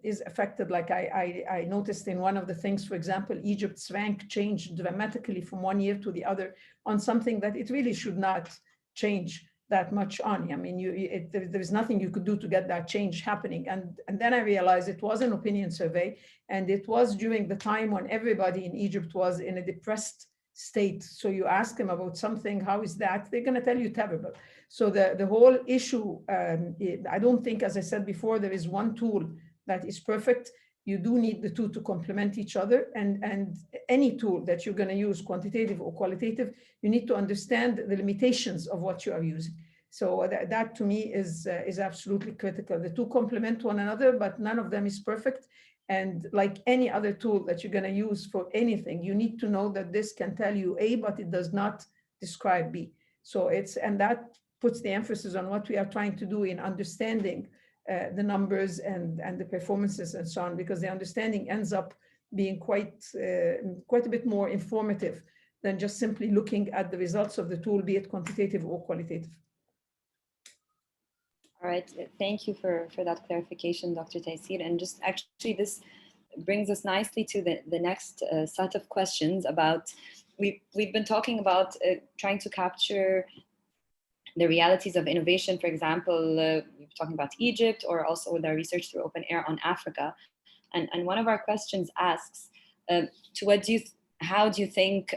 Speaker 4: is affected. Like I noticed in one of the things, for example, Egypt's rank changed dramatically from one year to the other on something that it really should not change that much on. I mean, there's nothing you could do to get that change happening. And then I realized it was an opinion survey, and it was during the time when everybody in Egypt was in a depressed state. So you ask them about something, how is that? They're going to tell you terrible. So the whole issue, I don't think, as I said before, there is one tool that is perfect. You do need the two to complement each other, and any tool that you're going to use, quantitative or qualitative, you need to understand the limitations of what you are using. So that to me is absolutely critical. The two complement one another, but none of them is perfect. And like any other tool that you're going to use for anything, you need to know that this can tell you A, but it does not describe B. So and that puts the emphasis on what we are trying to do in understanding the numbers and the performances and so on, because the understanding ends up being quite a bit more informative than just simply looking at the results of the tool, be it quantitative or qualitative.
Speaker 1: All right, thank you for that clarification, Dr. Tyseer. And just actually this brings us nicely to the next set of questions about, we've been talking about trying to capture the realities of innovation. For example, we're talking about Egypt, or also with our research through Open Air on Africa. And one of our questions asks, how do you think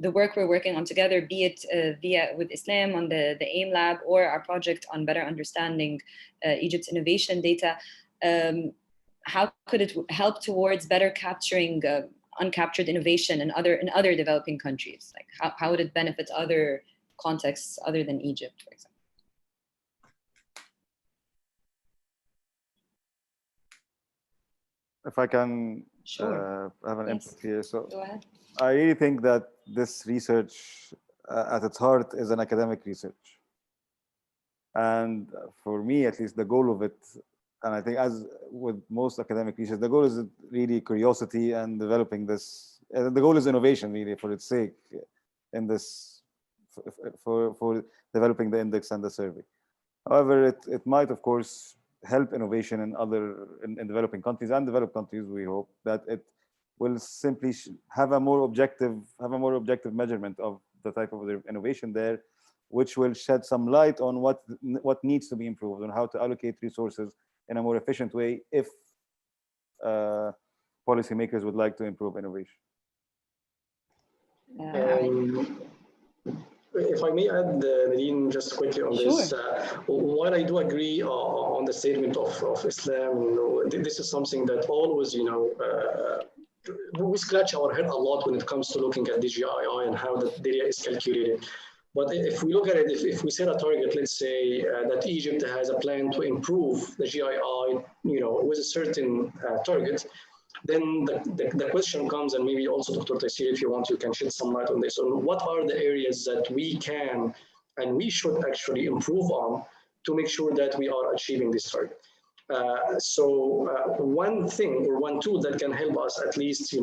Speaker 1: the work we're working on together, be it with Islam on the AIM Lab, or our project on better understanding Egypt's innovation data, how could it help towards better capturing uncaptured innovation in other developing countries? Like how would it benefit other contexts other than Egypt, for example?
Speaker 3: if I can
Speaker 1: Sure.
Speaker 3: have an
Speaker 1: Yes.
Speaker 3: input here. So
Speaker 1: Go ahead.
Speaker 3: I really think that this research at its heart is an academic research. And for me, at least, the goal of it, and I think as with most academic research, the goal is really curiosity and developing this. The goal is innovation, really, for its sake, in this, for developing the index and the survey. However, it might, of course, help innovation in developing countries and developed countries. We hope that it will simply have a more objective measurement of the type of innovation there, which will shed some light on what needs to be improved and how to allocate resources in a more efficient way if policymakers would like to improve innovation.
Speaker 5: If I may add, Nadine, just quickly on this, while I do agree on the statement of Islam, this is something that always, we scratch our head a lot when it comes to looking at the GII and how the data is calculated. But if we look at it, if we set a target, let's say that Egypt has a plan to improve the GII, with a certain target, then the question comes, and maybe also Dr. Tyseer, if you want, you can shed some light on this. On what are the areas that we can and we should actually improve on to make sure that we are achieving this target? One thing or one tool that can help us at least,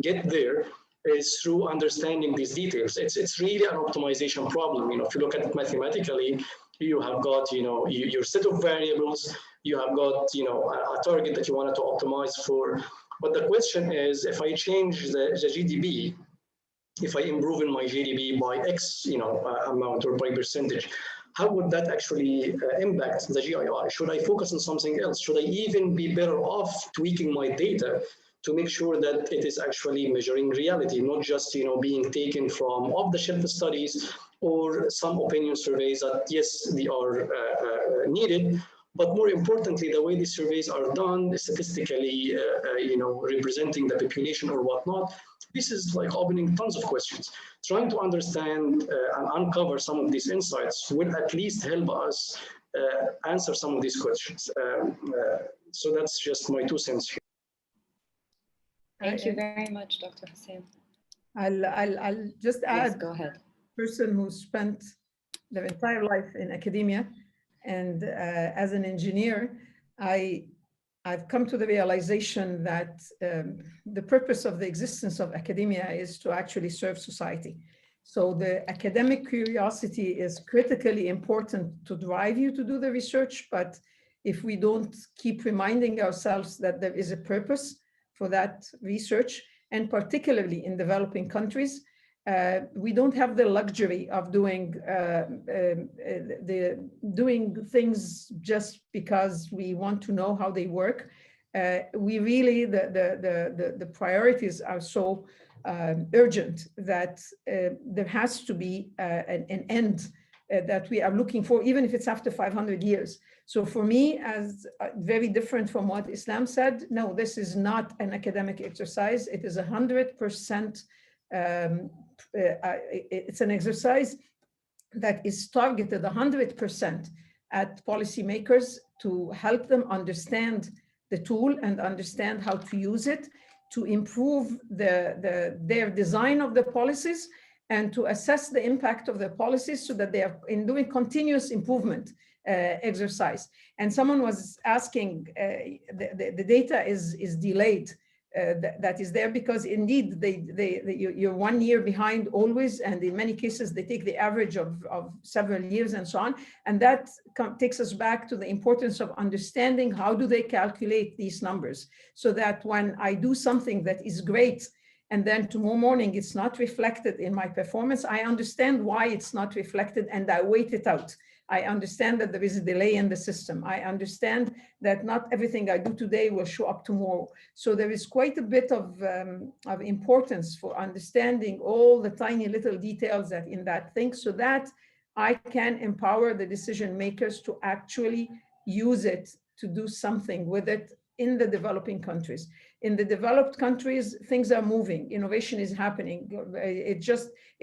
Speaker 5: get there is through understanding these details. It's really an optimization problem. If you look at it mathematically, you have got, your set of variables, you have got, a target that you wanted to optimize for. But the question is, if I change the GDP, if I improve in my GDP by X, amount or by percentage, how would that actually impact the GII? Should I focus on something else? Should I even be better off tweaking my data to make sure that it is actually measuring reality, not just being taken from off-the-shelf studies or some opinion surveys that, yes, they are needed, but more importantly, the way these surveys are done, statistically, representing the population or whatnot, this is like opening tons of questions. Trying to understand and uncover some of these insights will at least help us answer some of these questions. So that's just my 2 cents here.
Speaker 1: Thank you very much, Dr. Hossam.
Speaker 4: I'll just add,
Speaker 1: yes, go ahead.
Speaker 4: Person who spent their entire life in academia, and as an engineer, I've come to the realization that the purpose of the existence of academia is to actually serve society. So the academic curiosity is critically important to drive you to do the research, but if we don't keep reminding ourselves that there is a purpose for that research, and particularly in developing countries, we don't have the luxury of doing things just because we want to know how they work. We really, the priorities are so urgent that there has to be an end that we are looking for, even if it's after 500 years. So for me, as very different from what Islam said, no, this is not an academic exercise. It is 100%, it's an exercise that is targeted 100% at policymakers to help them understand the tool and understand how to use it, to improve their design of the policies, and to assess the impact of the policies so that they are in doing continuous improvement exercise. And someone was asking, the data is delayed. That is there because indeed you're 1 year behind always, and in many cases they take the average of several years and so on, and that takes us back to the importance of understanding how do they calculate these numbers, so that when I do something that is great and then tomorrow morning it's not reflected in my performance, I understand why it's not reflected and I wait it out. I understand that there is a delay in the system. I understand that not everything I do today will show up tomorrow. So there is quite a bit of importance for understanding all the tiny little details that in that thing, so that I can empower the decision makers to actually use it, to do something with it in the developing countries. In the developed countries, things are moving, innovation is happening.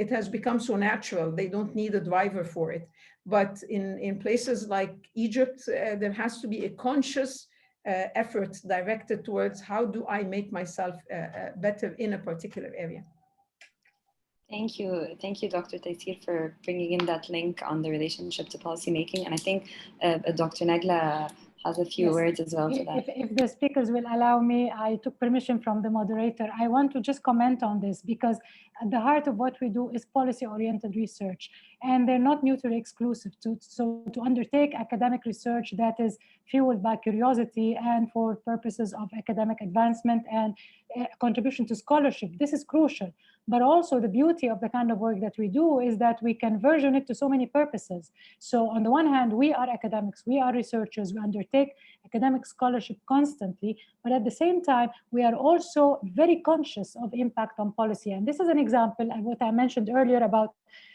Speaker 4: It has become so natural, they don't need a driver for it. But in places like Egypt, there has to be a conscious efforts directed towards how do I make myself better in a particular area.
Speaker 1: Thank you, Dr. Tyseer, for bringing in that link on the relationship to policymaking. And I think Dr. Negla has a few words as well to that.
Speaker 2: If the speakers will allow me, I took permission from the moderator. I want to just comment on this because at the heart of what we do is policy-oriented research, and they're not mutually exclusive. So to undertake academic research that is fueled by curiosity and for purposes of academic advancement and contribution to scholarship, this is crucial. But also the beauty of the kind of work that we do is that we can version it to so many purposes. So on the one hand, we are academics, we are researchers, we undertake academic scholarship constantly, but at the same time, we are also very conscious of impact on policy. And this is an example of what I mentioned earlier about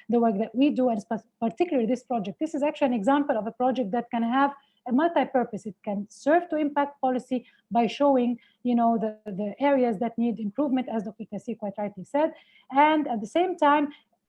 Speaker 2: the work that we do, and particularly this project. This is actually an example of a project that can have a multi-purpose. It can serve to impact policy by showing, the areas that need improvement, as Dr. Tyseer quite rightly said. And at the same time,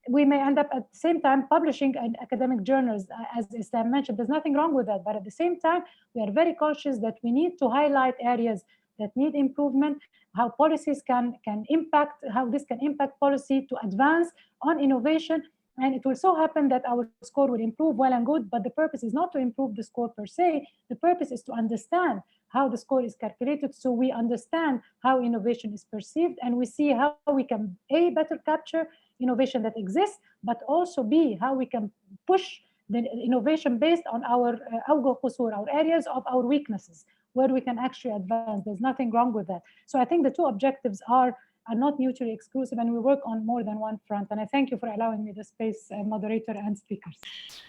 Speaker 2: we may end up at the same time publishing in academic journals, as Islam mentioned. There's nothing wrong with that. But at the same time, we are very conscious that we need to highlight areas that need improvement, how policies can impact, how this can impact policy to advance on innovation. And it will so happen that our score will improve, well and good, but the purpose is not to improve the score per se. The purpose is to understand how the score is calculated, so we understand how innovation is perceived, and we see how we can A, better capture innovation that exists, but also B, how we can push the innovation based on our our areas of our weaknesses, where we can actually advance. There's nothing wrong with that. So I think the two objectives are not mutually exclusive, and we work on more than one front. And I thank you for allowing me the space, moderator and speakers.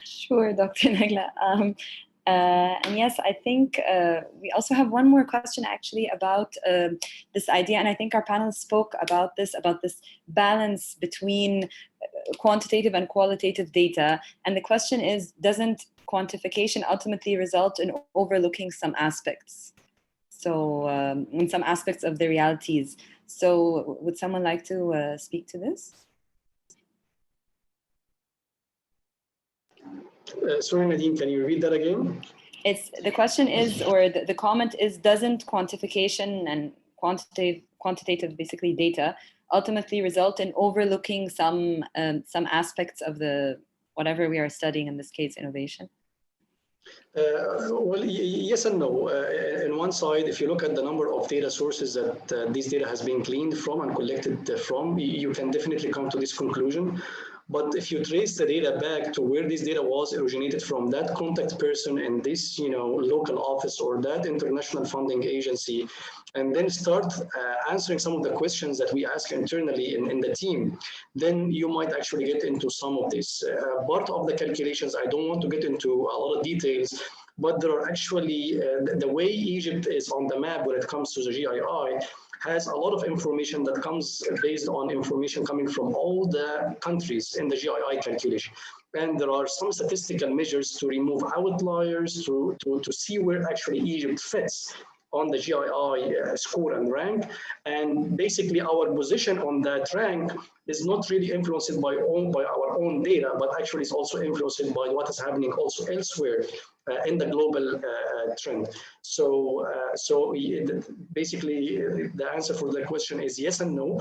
Speaker 1: Sure, Dr. Negla. And yes, I think we also have one more question actually about this idea, and I think our panel spoke about this balance between quantitative and qualitative data. And the question is, doesn't quantification ultimately result in overlooking some aspects? So in some aspects of the realities. So would someone like to speak to this?
Speaker 5: Sorry, Nadine, can you read that again?
Speaker 1: The question is, or the comment is, doesn't quantification and quantitative basically data ultimately result in overlooking some aspects of the whatever we are studying, in this case, innovation?
Speaker 5: Well, yes and no. On one side, if you look at the number of data sources that this data has been gleaned from and collected from, you can definitely come to this conclusion. But if you trace the data back to where this data was originated from, that contact person in this, local office or that international funding agency, and then start answering some of the questions that we ask internally in the team, then you might actually get into some of this. Part of the calculations, I don't want to get into a lot of details, but there are actually, the way Egypt is on the map when it comes to the GII, has a lot of information that comes based on information coming from all the countries in the GII calculation. And there are some statistical measures to remove outliers, to see where actually Egypt fits on the GII score and rank. And basically our position on that rank is not really influenced by our own data, but actually is also influenced by what is happening also elsewhere in the global trend. So basically the answer for the question is yes and no,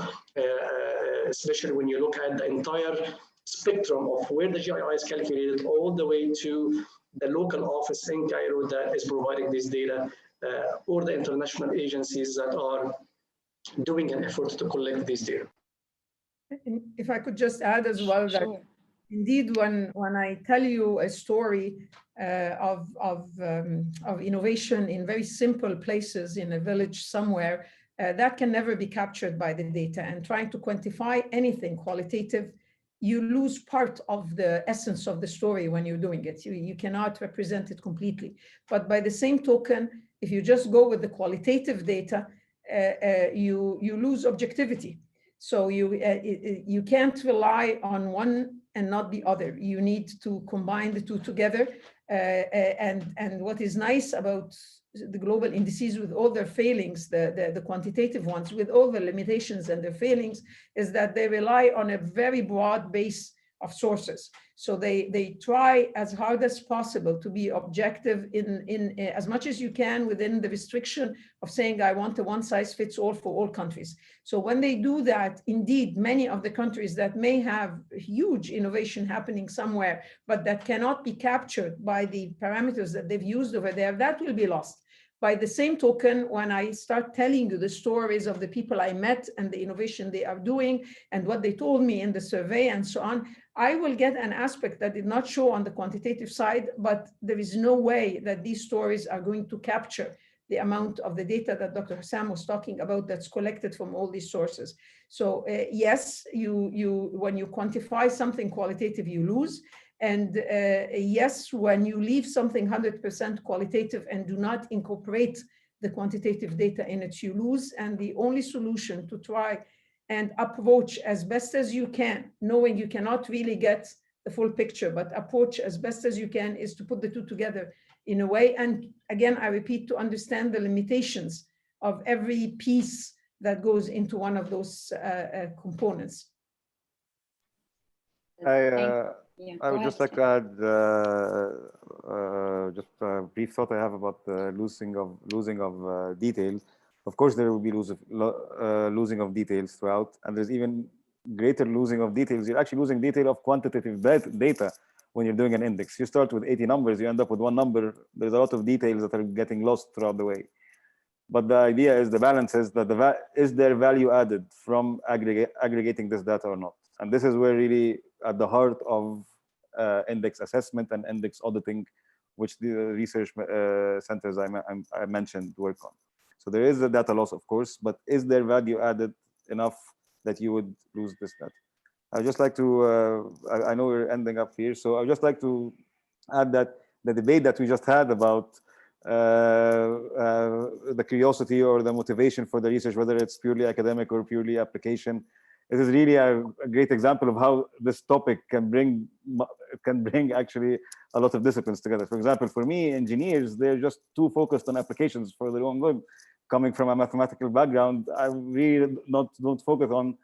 Speaker 5: especially when you look at the entire spectrum of where the GII is calculated all the way to the local office in Cairo that is providing this data, or the international agencies that are doing an effort to collect this data.
Speaker 4: If I could just add as well that indeed, when I tell you a story of innovation in very simple places in a village somewhere, that can never be captured by the data. And trying to quantify anything qualitative, you lose part of the essence of the story when you're doing it. You cannot represent it completely. But by the same token, if you just go with the qualitative data, you lose objectivity. So you can't rely on one and not the other. You need to combine the two together. And what is nice about the global indices, with all their failings, the quantitative ones, with all the limitations and their failings, is that they rely on a very broad base of sources. So they try as hard as possible to be objective in as much as you can within the restriction of saying, I want a one size fits all for all countries. So when they do that, indeed, many of the countries that may have huge innovation happening somewhere, but that cannot be captured by the parameters that they've used over there, that will be lost. By the same token, when I start telling you the stories of the people I met and the innovation they are doing and what they told me in the survey and so on, I will get an aspect that did not show on the quantitative side, but there is no way that these stories are going to capture the amount of the data that Dr. Hossam was talking about that's collected from all these sources. So yes, when you quantify something qualitative, you lose. And yes, when you leave something 100% qualitative and do not incorporate the quantitative data in it, you lose. And the only solution to try and approach as best as you can, knowing you cannot really get the full picture, but approach as best as you can, is to put the two together in a way. And again, I repeat, to understand the limitations of every piece that goes into one of those components.
Speaker 3: I would just like to add just a brief thought I have about the losing of details. Of course, there will be losing of details throughout, and there's even greater losing of details. You're actually losing detail of quantitative data when you're doing an index. You start with 80 numbers, you end up with one number. There's a lot of details that are getting lost throughout the way. But the idea is, the balance is that is there value added from aggregating this data or not? And this is where really at the heart of index assessment and index auditing, which the research centers I mentioned work on. So there is a data loss, of course, but is there value added enough that you would lose this data? I'd just like to, I know we're ending up here, so I'd just like to add that the debate that we just had about the curiosity or the motivation for the research, whether it's purely academic or purely application, it is really a great example of how this topic can bring actually a lot of disciplines together. For example, for me, engineers, they're just too focused on applications for their own good. Coming from a mathematical background, I really don't focus on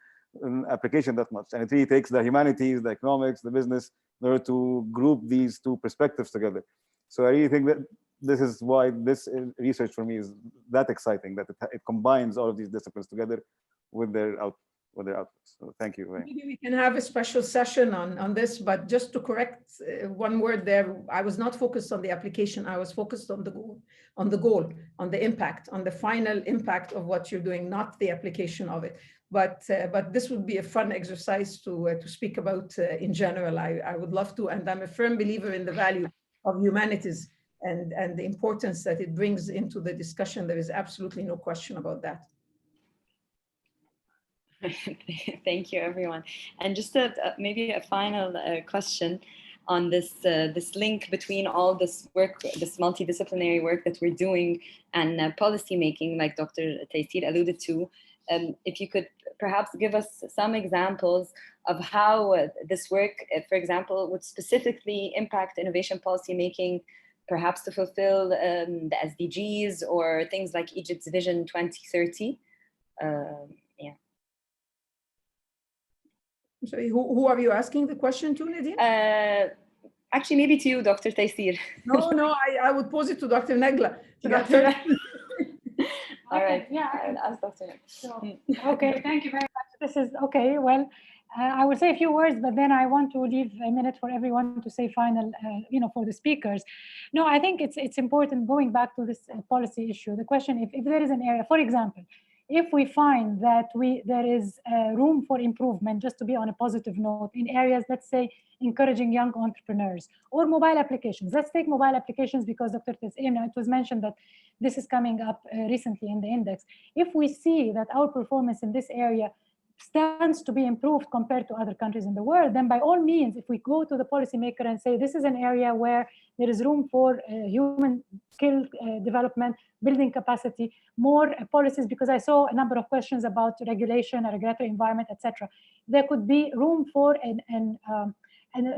Speaker 3: application that much. And it really takes the humanities, the economics, the business, in order to group these two perspectives together. So I really think that this is why this research for me is that exciting, that it combines all of these disciplines together with their outputs. So thank you.
Speaker 4: Maybe we can have a special session on this, but just to correct one word there, I was not focused on the application. I was focused on the goal, on the impact, on the final impact of what you're doing, not the application of it. But this would be a fun exercise to speak about in general. I would love to, and I'm a firm believer in the value of humanities and the importance that it brings into the discussion. There is absolutely no question about that.
Speaker 1: Thank you, everyone. And just maybe a final question on this link between all this work, this multidisciplinary work that we're doing, and policy making, like Dr. Tyseer alluded to. If you could perhaps give us some examples of how this work, for example, would specifically impact innovation policy making, perhaps to fulfill the SDGs or things like Egypt's Vision 2030.
Speaker 4: Sorry, who are you asking the question to, Nadine?
Speaker 1: Actually, maybe to you, Dr. Tyseer.
Speaker 4: No, I would pose it to Dr. Negla.
Speaker 1: All right.
Speaker 2: Yeah,
Speaker 1: I'll ask Dr. Negla.
Speaker 2: So, okay, thank you very much. This is okay. Well, I will say a few words, but then I want to leave a minute for everyone to say final, for the speakers. No, I think it's important, going back to this policy issue. The question, if there is an area, for example, if we find that there is room for improvement, just to be on a positive note, in areas, let's say, encouraging young entrepreneurs or mobile applications. Let's take mobile applications because Dr. Tyseer, it was mentioned that this is coming up recently in the index. If we see that our performance in this area stands to be improved compared to other countries in the world, then by all means, if we go to the policymaker and say this is an area where there is room for human skill development, building capacity, more policies, because I saw a number of questions about regulation, a regulatory environment, etc. There could be room for a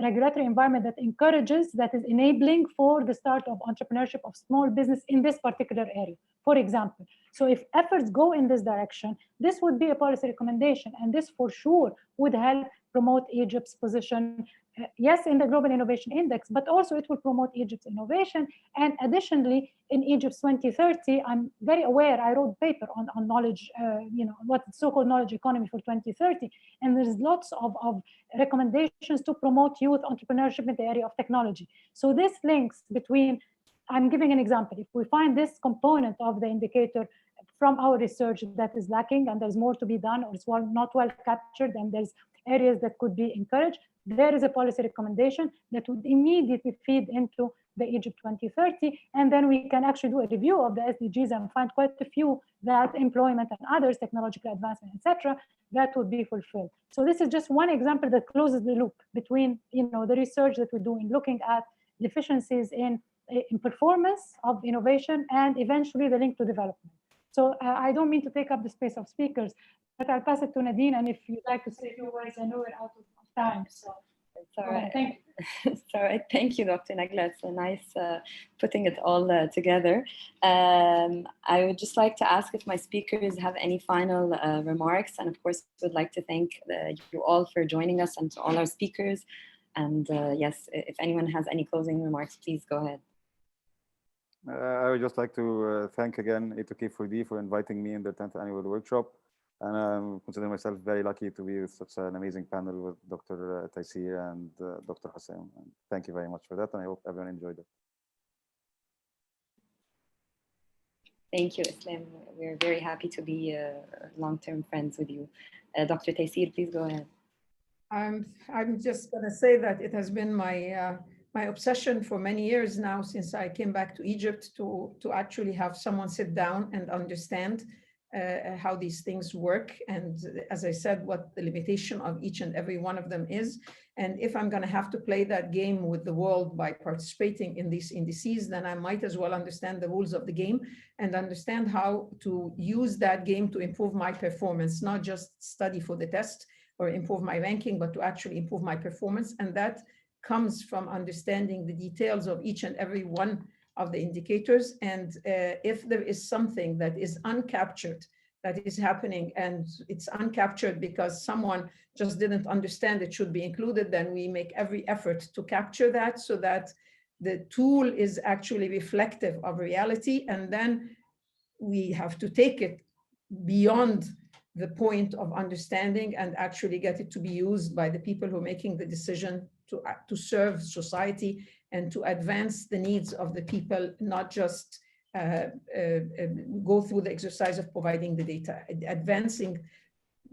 Speaker 2: regulatory environment that encourages, that is enabling for the start of entrepreneurship of small business in this particular area, for example. So if efforts go in this direction, this would be a policy recommendation, and this for sure would help promote Egypt's position, yes, in the Global Innovation Index, but also it will promote Egypt's innovation. And additionally, in Egypt's 2030, I'm very aware, I wrote a paper on knowledge, what so-called knowledge economy for 2030. And there's lots of recommendations to promote youth entrepreneurship in the area of technology. So this links between, I'm giving an example. If we find this component of the indicator from our research that is lacking and there's more to be done, or it's not well captured, and there's areas that could be encouraged, there is a policy recommendation that would immediately feed into the Egypt 2030, and then we can actually do a review of the SDGs and find quite a few that employment and others, technological advancement, etc., that would be fulfilled. So this is just one example that closes the loop between the research that we do in looking at deficiencies in performance of innovation and eventually the link to development. So I don't mean to take up the space of speakers, but I'll pass it to Nadine, and if you'd like to say a few words, I know we're out of time. So
Speaker 1: it's all right.
Speaker 2: Thank you.
Speaker 1: It's all right. Thank you, Dr. Nagla. It's a nice putting it all together. I would just like to ask if my speakers have any final remarks, and of course, would like to thank you all for joining us and to all our speakers. And yes, if anyone has any closing remarks, please go ahead.
Speaker 3: I would just like to thank again A2K4D for inviting me in their 10th annual workshop. And I consider myself very lucky to be with such an amazing panel with Dr. Tyseer and Dr. Hossam. And thank you very much for that, and I hope everyone enjoyed it.
Speaker 1: Thank you, Islam. We're very happy to be long-term friends with you. Dr. Tyseer, please go ahead.
Speaker 4: I'm just going to say that it has been my obsession for many years now, since I came back to Egypt, to actually have someone sit down and understand how these things work, and as I said, what the limitation of each and every one of them is. And if I'm going to have to play that game with the world by participating in these indices, then I might as well understand the rules of the game and understand how to use that game to improve my performance, not just study for the test or improve my ranking, but to actually improve my performance. And that comes from understanding the details of each and every one of the indicators. And if there is something that is uncaptured, that is happening, and it's uncaptured because someone just didn't understand it should be included, then we make every effort to capture that so that the tool is actually reflective of reality. And then we have to take it beyond the point of understanding and actually get it to be used by the people who are making the decision to serve society and to advance the needs of the people, not just go through the exercise of providing the data.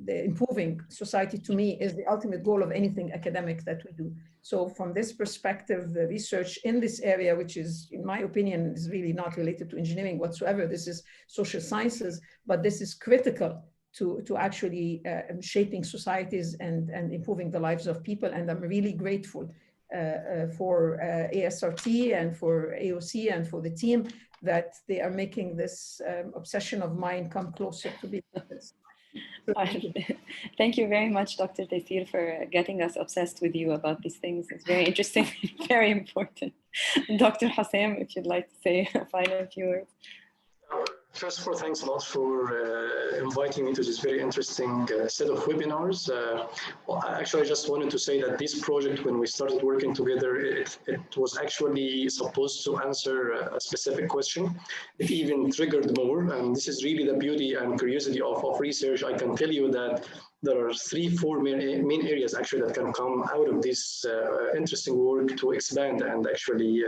Speaker 4: Improving society, to me, is the ultimate goal of anything academic that we do. So from this perspective, the research in this area, which is, in my opinion, is really not related to engineering whatsoever, this is social sciences, but this is critical to actually shaping societies and improving the lives of people. And I'm really grateful for ASRT and for AOC and for the team that they are making this obsession of mine come closer to being.
Speaker 1: Thank you very much, Dr. Tyseer, for getting us obsessed with you about these things. It's very interesting, very important. Dr. Hossam, if you'd like to say a final few words.
Speaker 5: First of all, thanks a lot for inviting me to this very interesting set of webinars. Actually, I just wanted to say that this project, when we started working together, it was actually supposed to answer a specific question. It even triggered more, and this is really the beauty and curiosity of research. I can tell you that there are 3-4 main areas actually that can come out of this interesting work to expand and actually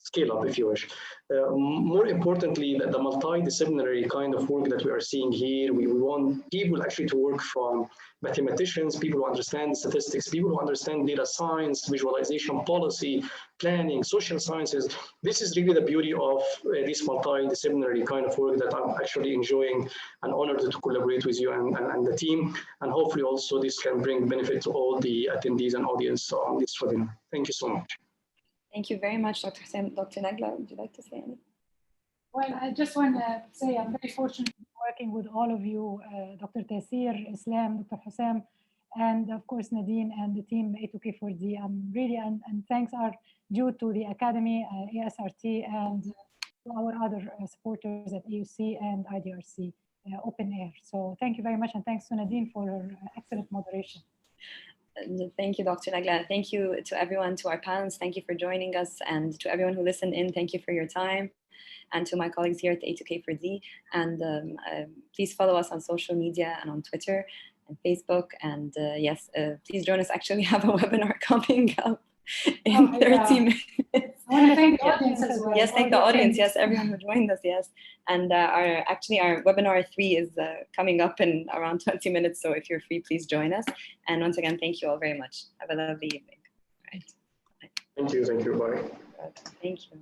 Speaker 5: scale up, if you wish. More importantly, the multidisciplinary kind of work that we are seeing here, we want people actually to work from mathematicians, people who understand statistics, people who understand data science, visualization, policy, planning, social sciences. This is really the beauty of this multidisciplinary kind of work that I'm actually enjoying and honored to collaborate with you and the team. And hopefully also this can bring benefit to all the attendees and audience on this webinar. Thank you so much.
Speaker 1: Thank you very much, Dr. Hossam. Dr. Nagla, would you like to say anything?
Speaker 2: Well, I just want to say I'm very fortunate to be working with all of you, Dr. Tyseer, Islam, Dr. Hossam, and of course Nadine and the team A2K4D. I'm really, and thanks are due to the Academy, ASRT, and to our other supporters at AUC and IDRC, Open Air. So thank you very much, and thanks to Nadine for her excellent moderation.
Speaker 1: Thank you, Dr. Nagla. Thank you to everyone, to our panelists. Thank you for joining us. And to everyone who listened in, thank you for your time. And to my colleagues here at A2K4D. And please follow us on social media and on Twitter and Facebook. And yes, please join us. Actually, we have a webinar coming up in 30 minutes.
Speaker 2: I want to thank the audience as well.
Speaker 1: Yes, thank the audience. Yes, everyone who joined us. Yes, and our webinar 3 is coming up in around 20 minutes. So if you're free, please join us. And once again, thank you all very much. Have a lovely evening. All right.
Speaker 5: Thank you. Bye.
Speaker 1: Thank you.